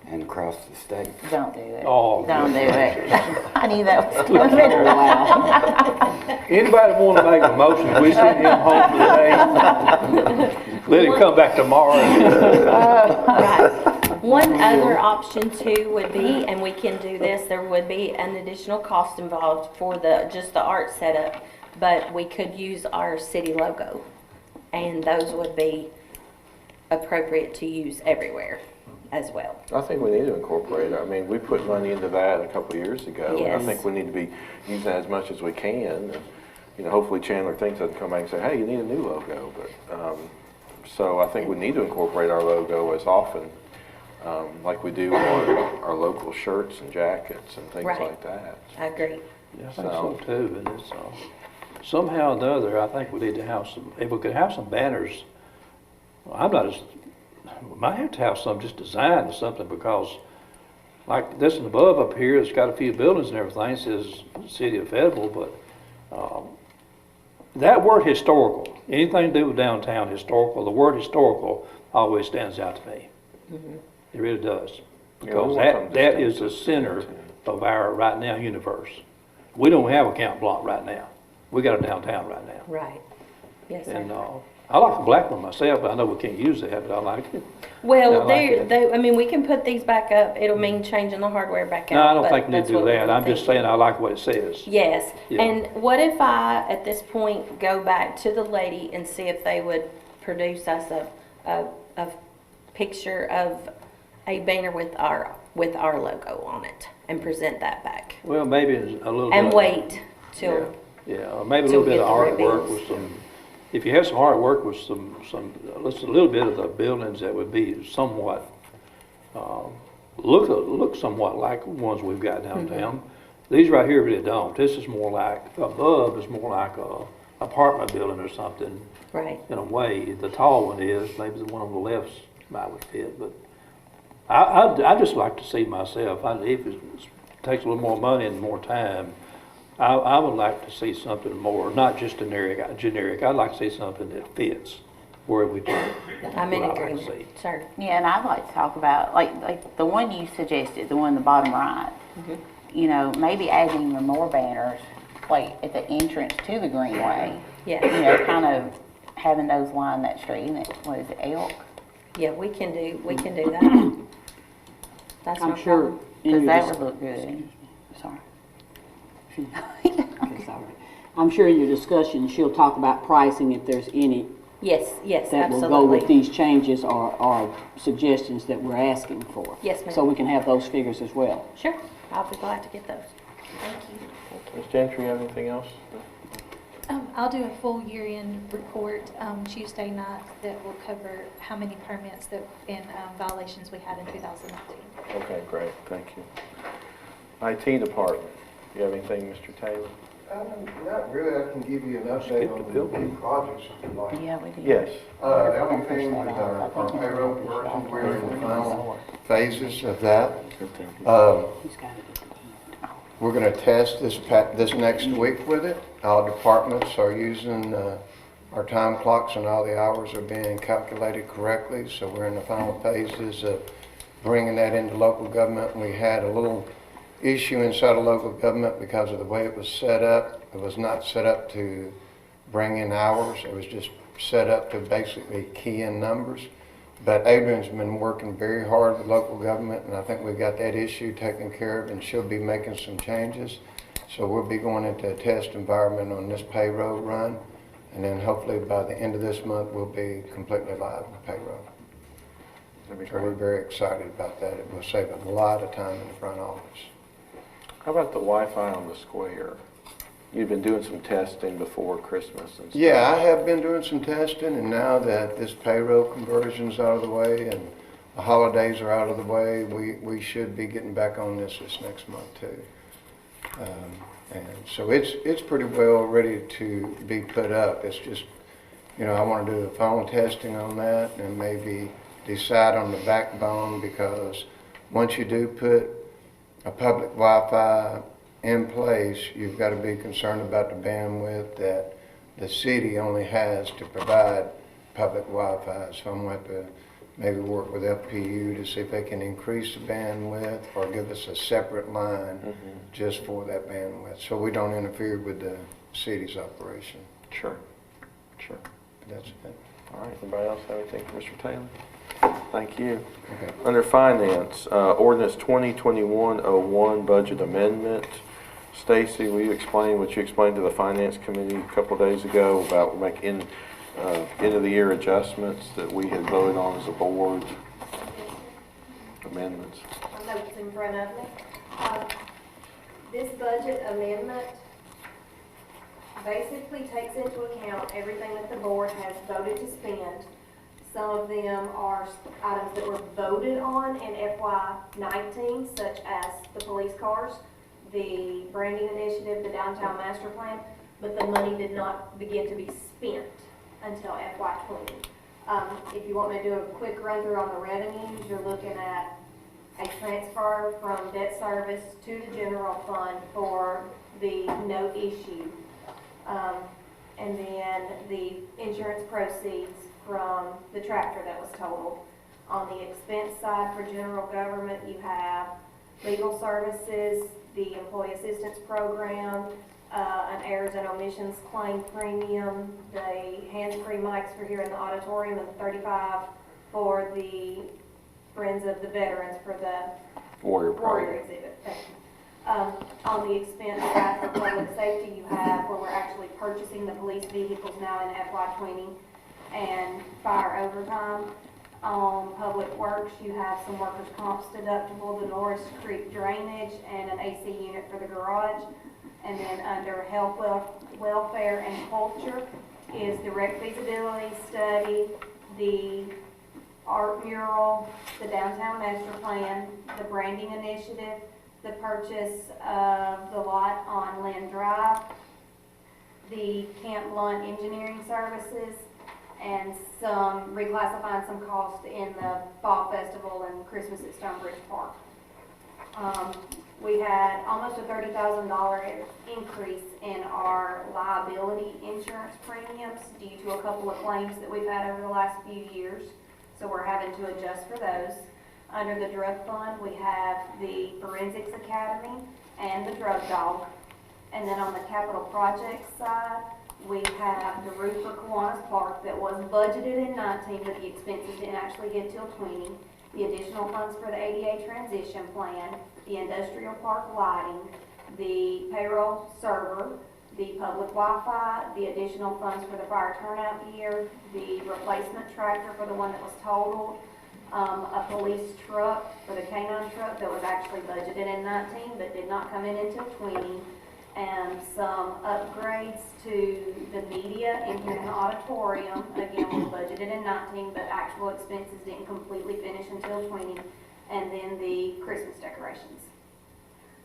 and across the state. Don't do it. Oh, Don't do it. I knew that was Wow. coming. Anybody want to make a motion? We send him home today. Let him come back tomorrow. Right. One other option too would be, and we can do this, there would be an additional cost involved for just the art setup, but we could use our city logo, and those would be appropriate to use everywhere as well. I think we need to incorporate it. I mean, we put money into that a couple of years ago. And Yes. I think we need to be using that as much as we can. And, you know, hopefully Chandler thinks doesn't come back and say, hey, you need a new logo. But, so I think we need to incorporate our logo as often, like we do on our local shirts and jackets and things Right. like that. I agree. Yeah, I think so too, and it's, somehow or another, I think we need to have some, if we could have some banners, well, I'm not as, we might have to have some just designed or something, because like this and above up here, it's got a few buildings and everything, it says City of Fayettville, but, that word historical, anything to do with downtown historical, the word historical always stands out to me. It really does. Because that is the center of our right now universe. We don't have a count block right now. We got a downtown right now. Right. Yes, sir. And I like the black one myself, but I know we can't use that, but I like it. Well, I like I mean, we can put these back up. It'll mean changing the hardware back out. No, I don't but think we need that's to do what we that. were I'm just thinking. saying I like what it says. Yes, Yeah. and what if I, at this point, go back to the lady and see if they would produce us a picture of a banner with our logo on it and present that back? Well, maybe it's a little bit. And wait till, Yeah, or maybe a till little bit of get the artwork ribbons. with some, if you have some artwork with some, just a little bit of the buildings that would be somewhat, look somewhat like the ones we've got downtown. These right here really don't. This is more like, above is more like a apartment building or something right. in a way. The tall one is, maybe the one on the left might would fit, but I just like to see myself, if it takes a little more money and more time, I would like to see something more, not just generic. I'd like to see something that fits where we do. I'm in what I like to agreement, see. sir. Yeah, and I'd like to talk about, like the one you suggested, the one in the bottom right. You know, maybe adding even more banners, like at the entrance to the Greenway. Yes. You know, kind of having those line that street, and what is it, Elk? Yeah, we can do that. That's no I'm sure problem. Because that would look good. Sorry. Okay, sorry. I'm sure in your discussion, she'll talk about pricing if there's any Yes, that will go with absolutely. these changes or suggestions that we're asking for. Yes, ma'am. So we can have those figures as well. Sure, I'll be glad to get those. Thank you. Ms. Gentry, you have anything else? I'll do a full year-end report Tuesday night that will cover how many permits and violations we had in 2019. Okay, great, thank you. IT department, you have anything, Mr. Taylor? Not really. I can give you an update on the new projects if you'd like. Yeah, we do. Yes. The only thing with our payroll conversions, we're in the final phases of that. We're going to test this next week with it. All departments are using our time clocks, and all the hours are being calculated correctly. So we're in the final phases of bringing that into local government. We had a little issue inside of local government because of the way it was set up. It was not set up to bring in hours. It was just set up to basically key in numbers. But Adrian's been working very hard with local government, and I think we got that issue taken care of, and she'll be making some changes. So we'll be going into a test environment on this payroll run, and then hopefully by the end of this month, we'll be completely live with payroll. So we're very excited about that. It will save a lot of time in the front office. How about the Wi-Fi on the square? You've been doing some testing before Christmas and stuff. Yeah, I have been doing some testing, and now that this payroll conversion's out of the way and the holidays are out of the way, we should be getting back on this next month too. And so it's pretty well ready to be put up. It's just, you know, I want to do the final testing on that and maybe decide on the backbone, because once you do put a public Wi-Fi in place, you've got to be concerned about the bandwidth that the city only has to provide public Wi-Fi. So I'm going to have to maybe work with FPU to see if they can increase the bandwidth or give us a separate line just for that bandwidth, so we don't interfere with the city's operation. Sure. Sure. That's it. All right, anybody else have anything for Mr. Taylor? Thank you. Okay. Under Finance, ordinance 2021-01 budget amendment. Stacy, will you explain what you explained to the Finance Committee a couple of days ago about making end of the year adjustments that we had voted on as a board? Amendments. My notes in front of me. This budget amendment basically takes into account everything that the board has voted to spend. Some of them are items that were voted on in FY19, such as the police cars, the branding initiative, the downtown master plan, but the money did not begin to be spent until FY20. If you want me to do a quick run through on the revenues, you're looking at a transfer from debt service to the general fund for the note issue. And then the insurance proceeds from the tractor that was totaled. On the expense side for general government, you have legal services, the employee assistance program, an errors and omissions claim premium, the hands-free mics for here in the auditorium, and $35 for the Friends of the Veterans for the Warrior exhibit. Thank you. On the expense side for public safety, you have where we're actually purchasing the police vehicles now in FY20 and fire overtime. On public works, you have some workers' comps deductible, the Norris Creek drainage, and an AC unit for the garage. And then under health, welfare, and culture is the rec feasibility study, the art mural, the downtown master plan, the branding initiative, the purchase of the lot on Lynn Drive, the Camp Lunt engineering services, and some reclassifying some costs in the fall festival and Christmas at Stonebridge Park. We had almost a $30,000 increase in our liability insurance premiums due to a couple of claims that we've had over the last few years. So we're having to adjust for those. Under the drug fund, we have the Forensics Academy and the Drug Dog. And then on the capital projects side, we have the roof for Kiwanis Park that was budgeted in 19, but the expenses didn't actually get till 20. The additional funds for the ADA transition plan, the industrial park lighting, the payroll server, the public Wi-Fi, the additional funds for the fire turnout gear, the replacement tractor for the one that was totaled, a police truck for the K-9 truck that was actually budgeted in 19 but did not come in until 20, and some upgrades to the media in here in the auditorium. Again, was budgeted in 19 but actual expenses didn't completely finish until 20, and then the Christmas decorations.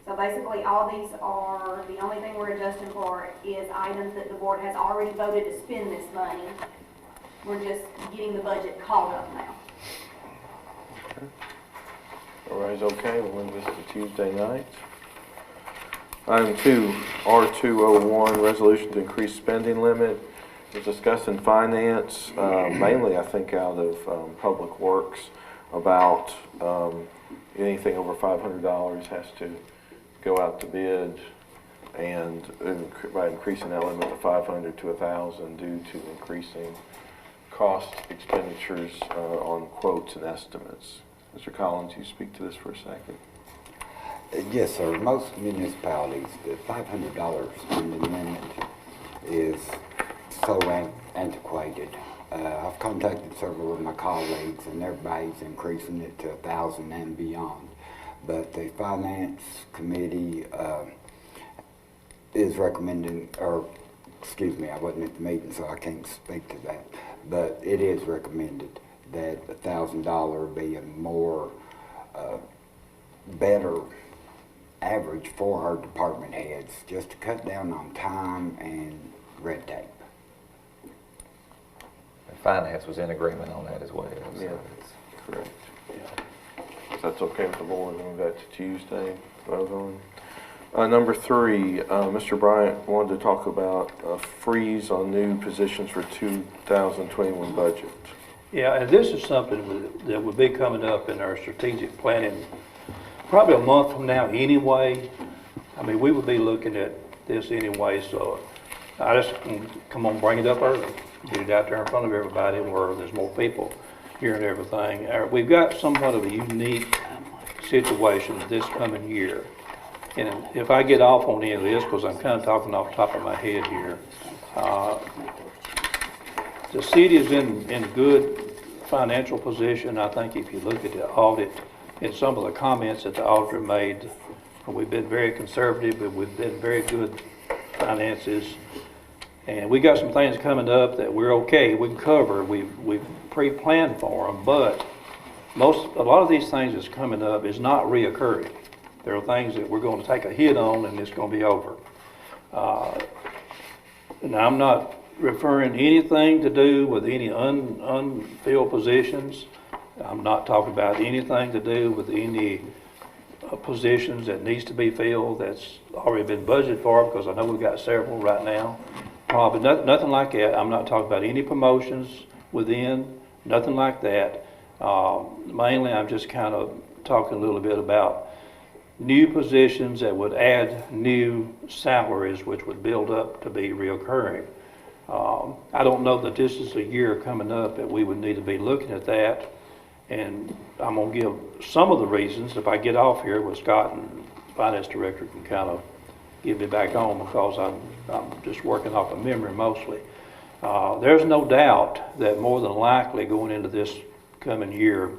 So basically all these are, the only thing we're adjusting for is items that the board has already voted to spend this money. We're just getting the budget caught up now. Everybody's okay, we'll move this to Tuesday night. Item 2, R201, resolution to increase spending limit. It was discussed in finance, mainly I think out of public works, about anything over $500 has to go out to bid, and by increasing that limit to 500 to 1,000 due to increasing cost expenditures on quotes and estimates. Mr. Collins, you speak to this for a second. Yes, sir. Most municipalities, the $500 spending limit is so antiquated. I've contacted several of my colleagues, and everybody's increasing it to 1,000 and beyond. But the Finance Committee is recommending, or excuse me, I wasn't at the meeting, so I can't speak to that. But it is recommended that $1,000 be a more better average for our department heads, just to cut down on time and red tape. And Finance was in agreement on that as well. So Yeah, correct. Yeah. If that's okay with the board, we'll move that to Tuesday, vote on. Number 3, Mr. Bryant wanted to talk about a freeze on new positions for 2021 budget. Yeah, and this is something that would be coming up in our strategic planning probably a month from now anyway. I mean, we would be looking at this anyway, so I just come on, bring it up early, get it out there in front of everybody where there's more people hearing everything. We've got somewhat of a unique situation this coming year. And if I get off on any of this, because I'm kind of talking off the top of my head here, the city is in good financial position. I think if you look at the audit and some of the comments that the auditor made, we've been very conservative, but we've been very good finances. And we got some things coming up that we're okay, we can cover, we've pre-planned for them, but a lot of these things that's coming up is not reoccurring. There are things that we're going to take a hit on and it's going to be over. And I'm not referring anything to do with any unfilled positions. I'm not talking about anything to do with any positions that needs to be filled that's already been budgeted for, because I know we've got several right now. Probably nothing like that. I'm not talking about any promotions within, nothing like that. Mainly I'm just kind of talking a little bit about new positions that would add new salaries, which would build up to be reoccurring. I don't know that this is a year coming up that we would need to be looking at that, and I'm going to give some of the reasons. If I get off here with Scott and Finance Director can kind of get me back on, because I'm just working off of memory mostly. There's no doubt that more than likely going into this coming year,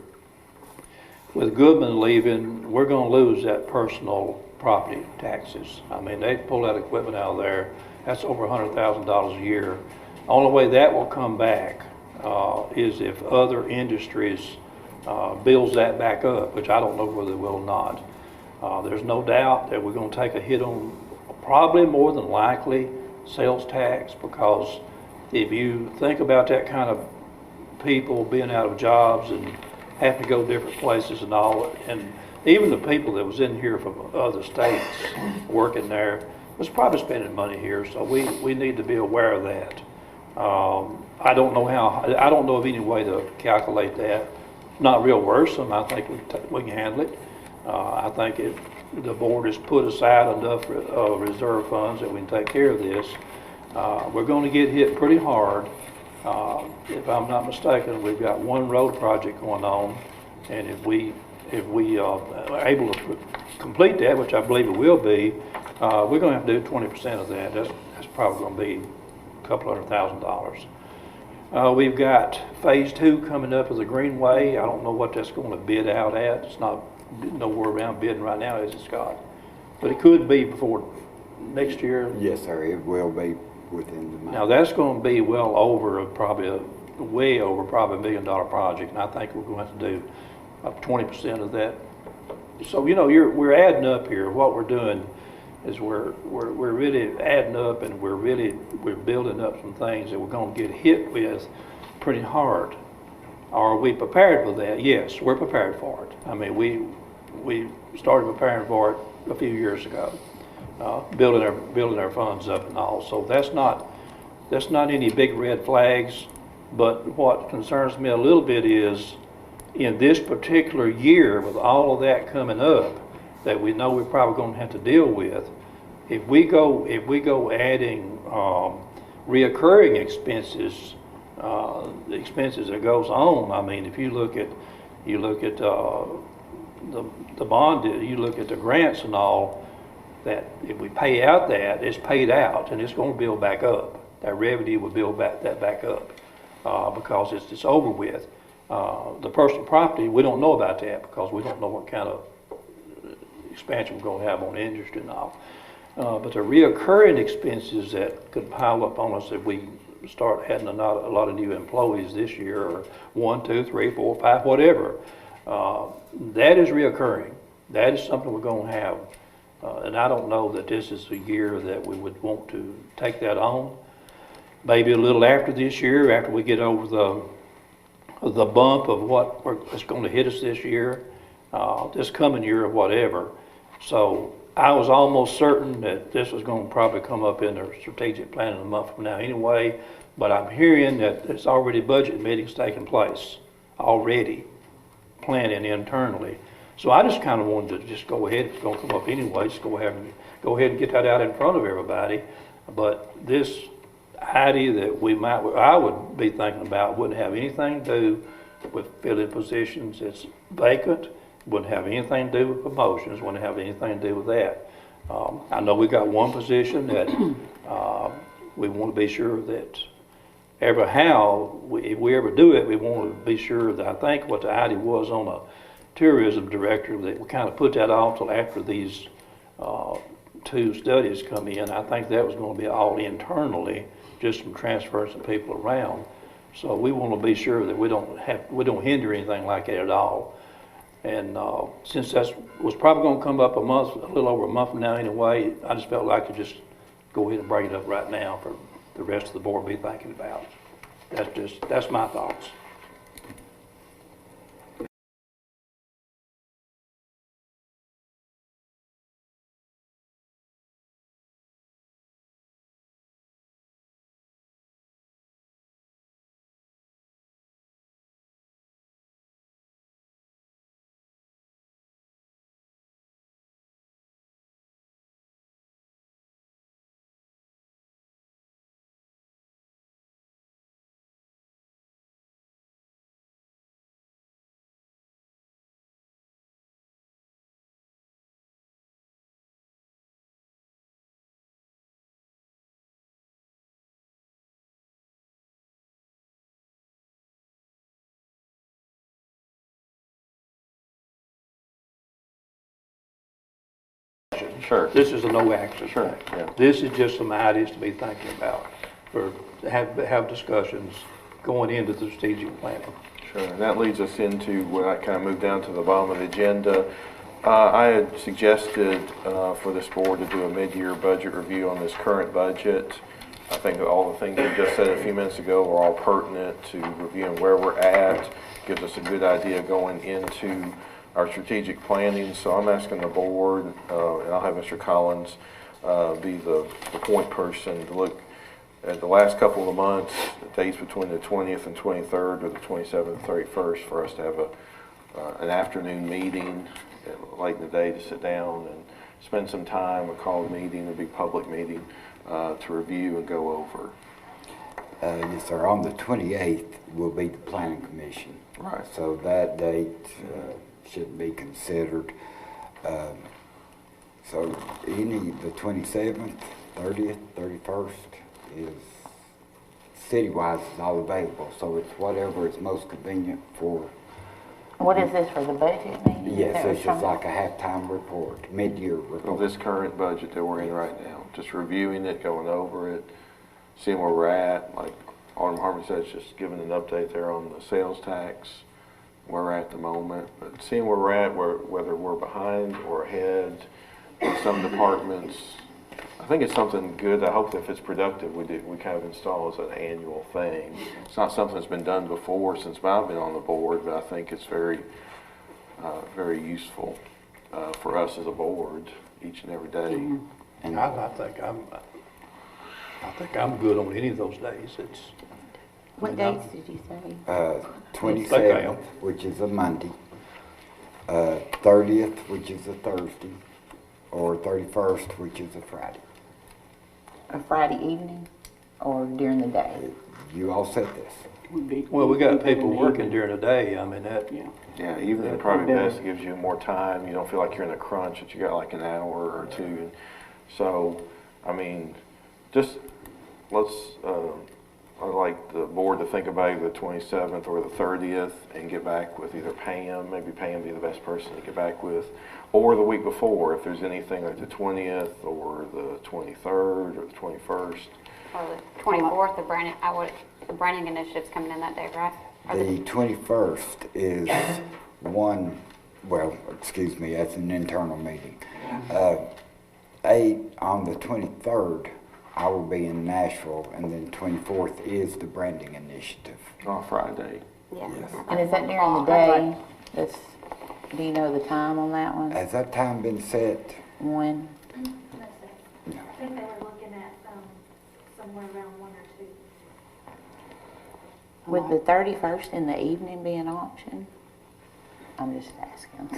with Goodman leaving, we're going to lose that personal property taxes. I mean, they pull that equipment out of there. That's over $100,000 a year. Only way that will come back is if other industries builds that back up, which I don't know whether they will or not. There's no doubt that we're going to take a hit on probably more than likely sales tax, because if you think about that kind of people being out of jobs and having to go different places and all, and even the people that was in here from other states working there was probably spending money here, so we need to be aware of that. I don't know of any way to calculate that. Not real worrisome. I think we can handle it. I think the board has put aside enough reserve funds that we can take care of this. We're going to get hit pretty hard. If I'm not mistaken, we've got one road project going on, and if we are able to complete that, which I believe it will be, we're going to have to do 20% of that. That's probably going to be a couple $100,000. We've got phase 2 coming up of the Greenway. I don't know what that's going to bid out at. It's not nowhere around bidding right now, is it, Scott? But it could be before next year. Yes, sir, it will be within the month. Now that's going to be well over, way over probably $1 million project, and I think we're going to have to do up 20% of that. So, you know, we're adding up here. What we're doing is we're really adding up, and we're building up some things that we're going to get hit with pretty hard. Are we prepared for that? Yes, we're prepared for it. I mean, we started preparing for it a few years ago, building our funds up and all. So that's not any big red flags. But what concerns me a little bit is, in this particular year, with all of that coming up that we know we're probably going to have to deal with, if we go adding reoccurring expenses, the expenses that goes on. I mean, if you look at the bond, you look at the grants and all, that if we pay out that, it's paid out, and it's going to build back up. That revenue will build that back up because it's over with. The personal property, we don't know about that because we don't know what kind of expansion we're going to have on industry and all. But the reoccurring expenses that could pile up on us if we start having a lot of new employees this year, or 1, 2, 3, 4, 5, whatever, that is reoccurring. That is something we're going to have. And I don't know that this is a year that we would want to take that on. Maybe a little after this year, after we get over the bump of what is going to hit us this year, this coming year or whatever. So I was almost certain that this was gonna probably come up in their strategic plan in a month from now anyway, but I'm hearing that there's already budget meetings taking place, already planning internally. So I just kinda wanted to just go ahead, it's gonna come up anyway, just go ahead and get that out in front of everybody. But this idea that I would be thinking about wouldn't have anything to do with filling positions that's vacant, wouldn't have anything to do with promotions, wouldn't have anything to do with that. I know we got one position that we want to be sure that if we ever do it, we want to be sure that, I think what the idea was on a tourism director, that we kind of put that off till after these 2 studies come in. I think that was going to be all internally, just from transferring some people around. So we want to be sure that we don't hinder anything like that at all. And since that was probably going to come up a little over a month from now anyway, I just felt like to just go ahead and bring it up right now for the rest of the board to be thinking about. That's my thoughts. Sure. This is a no action. Sure, yeah. This is just some ideas to be thinking about, to have discussions going into the strategic planning. Sure, and that leads us into what I kind of moved down to the bottom of the agenda. I had suggested for this board to do a mid-year budget review on this current budget. I think all the things you just said a few minutes ago are all pertinent to reviewing where we're at, gives us a good idea going into our strategic planning. So I'm asking the board, and I'll have Mr. Collins be the point person to look at the last couple of the months, the dates between the 20th and 23rd or the 27th and 31st, for us to have an afternoon meeting late in the day to sit down and spend some time, a called meeting, a big public meeting, to review and go over. Yes, sir. On the 28th will be the planning commission. Right. So that date should be considered. So the 27th, 30th, 31st is city-wise is all available. So it's whatever is most convenient for. What is this, for the budget meeting? Yes, this is like a halftime report, mid-year report. Of this current budget that we're in right now, just reviewing it, going over it, seeing where we're at. Like Alderman Harmon said, it's just giving an update there on the sales tax, where we're at the moment, but seeing where we're at, whether we're behind or ahead in some departments. I think it's something good. I hope that if it's productive, we kind of install as an annual thing. It's not something that's been done before since I've been on the board, but I think it's very, very useful for us as a board each and every day. Mm-hmm. And I think I'm good on any of those days. What dates did you say? 27th, which is a Monday, 30th, which is a Thursday, or 31st, which is a Friday. A Friday evening or during the day? You all said this. Well, we got people working during the day. I mean, that. Yeah, evening probably best. It gives you more time. You don't feel like you're in a crunch, that you got like an hour or two. So, I mean, just let's, I'd like the board to think about either the 27th or the 30th and get back with either Pam, maybe Pam be the best person to get back with, or the week before, if there's anything like the 20th or the 23rd or the 21st. Or the 24th, the branding initiative's coming in that day, right? The 21st is that's an internal meeting. On the 23rd, I will be in Nashville, and then 24th is the branding initiative. On Friday. Yeah. Yes. And is that during the day? Do you know the time on that one? Has that time been set? 1? No, sir. I think they were looking at, somewhere around 1 or 2. Would the 31st in the evening be an option? I'm just asking.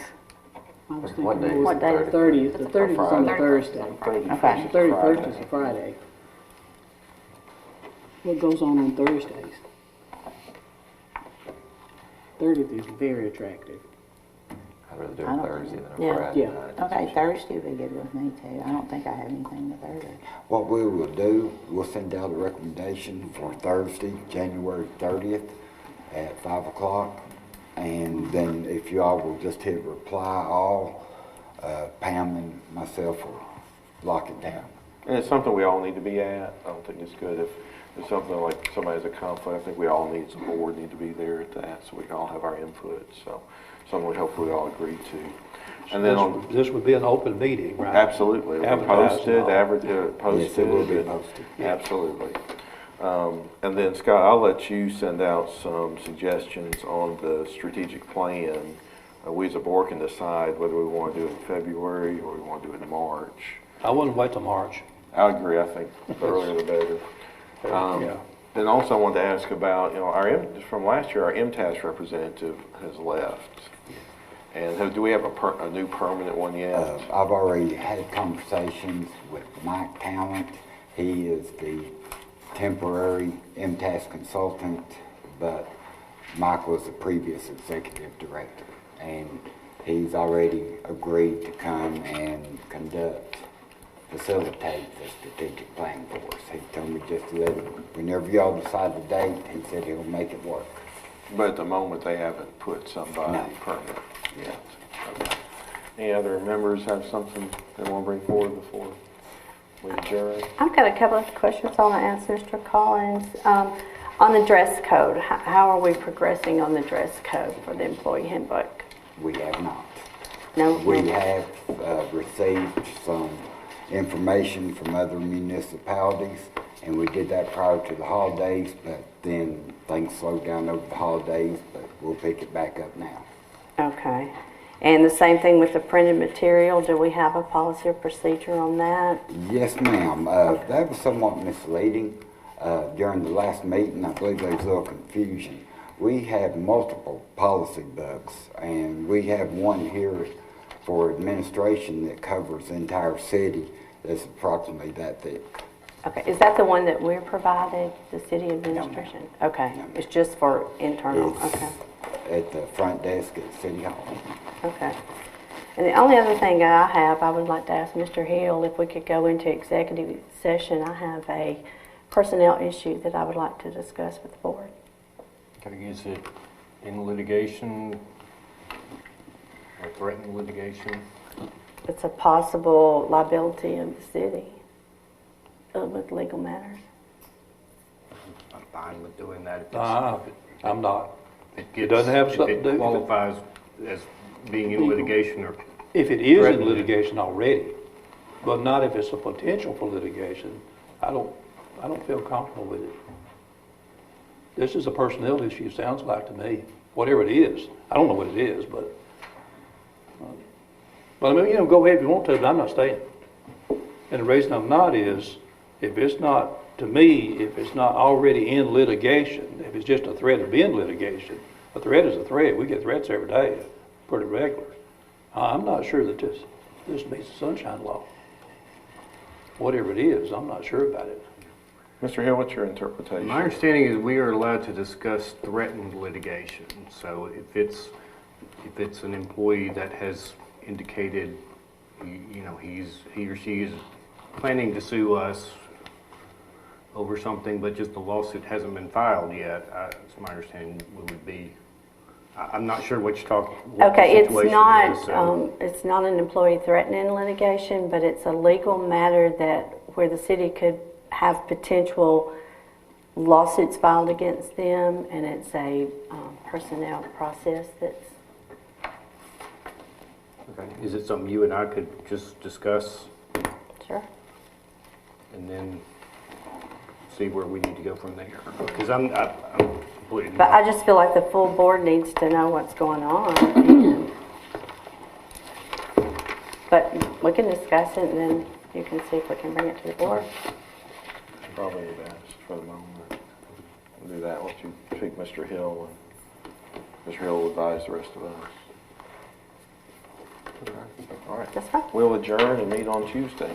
I was What thinking day? more What day? the 30th. The 30th is on a Thursday. Okay. The 31st is a Friday. What goes on Thursdays? 30th is very attractive. I'd rather do I it don't Thursday think- than a Yeah. Friday Yeah. night. Okay, Thursday would be good with me too. I don't think I have anything the Thursday. What we will do, we'll send out a recommendation for Thursday, January 30th at 5 o'clock. And then if you all will just hit reply all, Pam and myself will lock it down. And it's something we all need to be at. I don't think it's good if it's something like somebody has a conflict. I think we all need, as a board, need to be there at that so we can all have our input. So something we hopefully all agree to. And then This would be an open meeting, right? absolutely, it'll be Advertised posted, and all. posted. Yes, it will be and- posted. Absolutely. And then Scott, I'll let you send out some suggestions on the strategic plan. We as a board can decide whether we want to do it in February or we want to do it in March. I wouldn't wait till March. I agree, I think the earlier the better. Yeah. And also I wanted to ask about, from last year, our MTAS representative has left. And do we have a new permanent one yet? I've already had conversations with Mike Talent. He is the temporary MTAS consultant, but Mike was the previous executive director. And he's already agreed to come and facilitate the strategic plan for us. He told me just to let him, whenever y'all decide the date, he said he'll make it work. But at the moment, they haven't put somebody No. permanent yet. Okay. Any other members have something they want to bring forward before we adjourn? I've got a couple of questions I want to ask Mr. Collins. On the dress code, how are we progressing on the dress code for the employee handbook? We have not. No. We have received some information from other municipalities, and we did that prior to the holidays, but then things slowed down over the holidays, but we'll pick it back up now. Okay. And the same thing with the printed material. Do we have a policy or procedure on that? Yes, ma'am. That was somewhat misleading. During the last meeting, I believe there was a little confusion. We have multiple policy books, and we have one here for administration that covers the entire city that's approximately that thick. Okay. Is that the one that we're provided, the city administration? Okay. It's just for internal. It's Okay. at the front desk at City Hall. Okay. And the only other thing I would like to ask Mr. Hill if we could go into executive session. I have a personnel issue that I would like to discuss with the board. Is it in litigation or threatened litigation? It's a possible liability of the city with legal matters. I'm fine with doing that. I'm not. It It doesn't have something to do If it with it. qualifies as being in litigation or If it is in threatened. litigation already, but not if it's a potential for litigation, I don't feel comfortable with it. This is a personnel issue, sounds like to me, whatever it is. I don't know what it is, but I mean, go ahead if you want to, but I'm not staying. And the reason I'm not is, if it's not, to me, if it's not already in litigation, if it's just a threat of being litigation, a threat is a threat. We get threats every day, pretty regular. I'm not sure that this meets the sunshine law. Whatever it is, I'm not sure about it. Mr. Hill, what's your interpretation? My understanding is we are allowed to discuss threatened litigation. So if it's an employee that has indicated, he or she is planning to sue us over something, but just the lawsuit hasn't been filed yet, it's my understanding we would be. I'm not sure what you're talking. Okay, it's not an employee threatening litigation, but it's a legal matter where the city could have potential lawsuits filed against them, and it's a personnel process that's. Okay. Is it something you and I could just discuss? Sure. And then see where we need to go from there? Because I'm completely. But I just feel like the full board needs to know what's going on. But we can discuss it, and then you can see if we can bring it to the board. Probably the best for the moment. We'll do that once you speak Mr. Hill, and Mr. Hill will advise the rest of us. Okay. All right. That's fine. We'll adjourn and meet on Tuesday.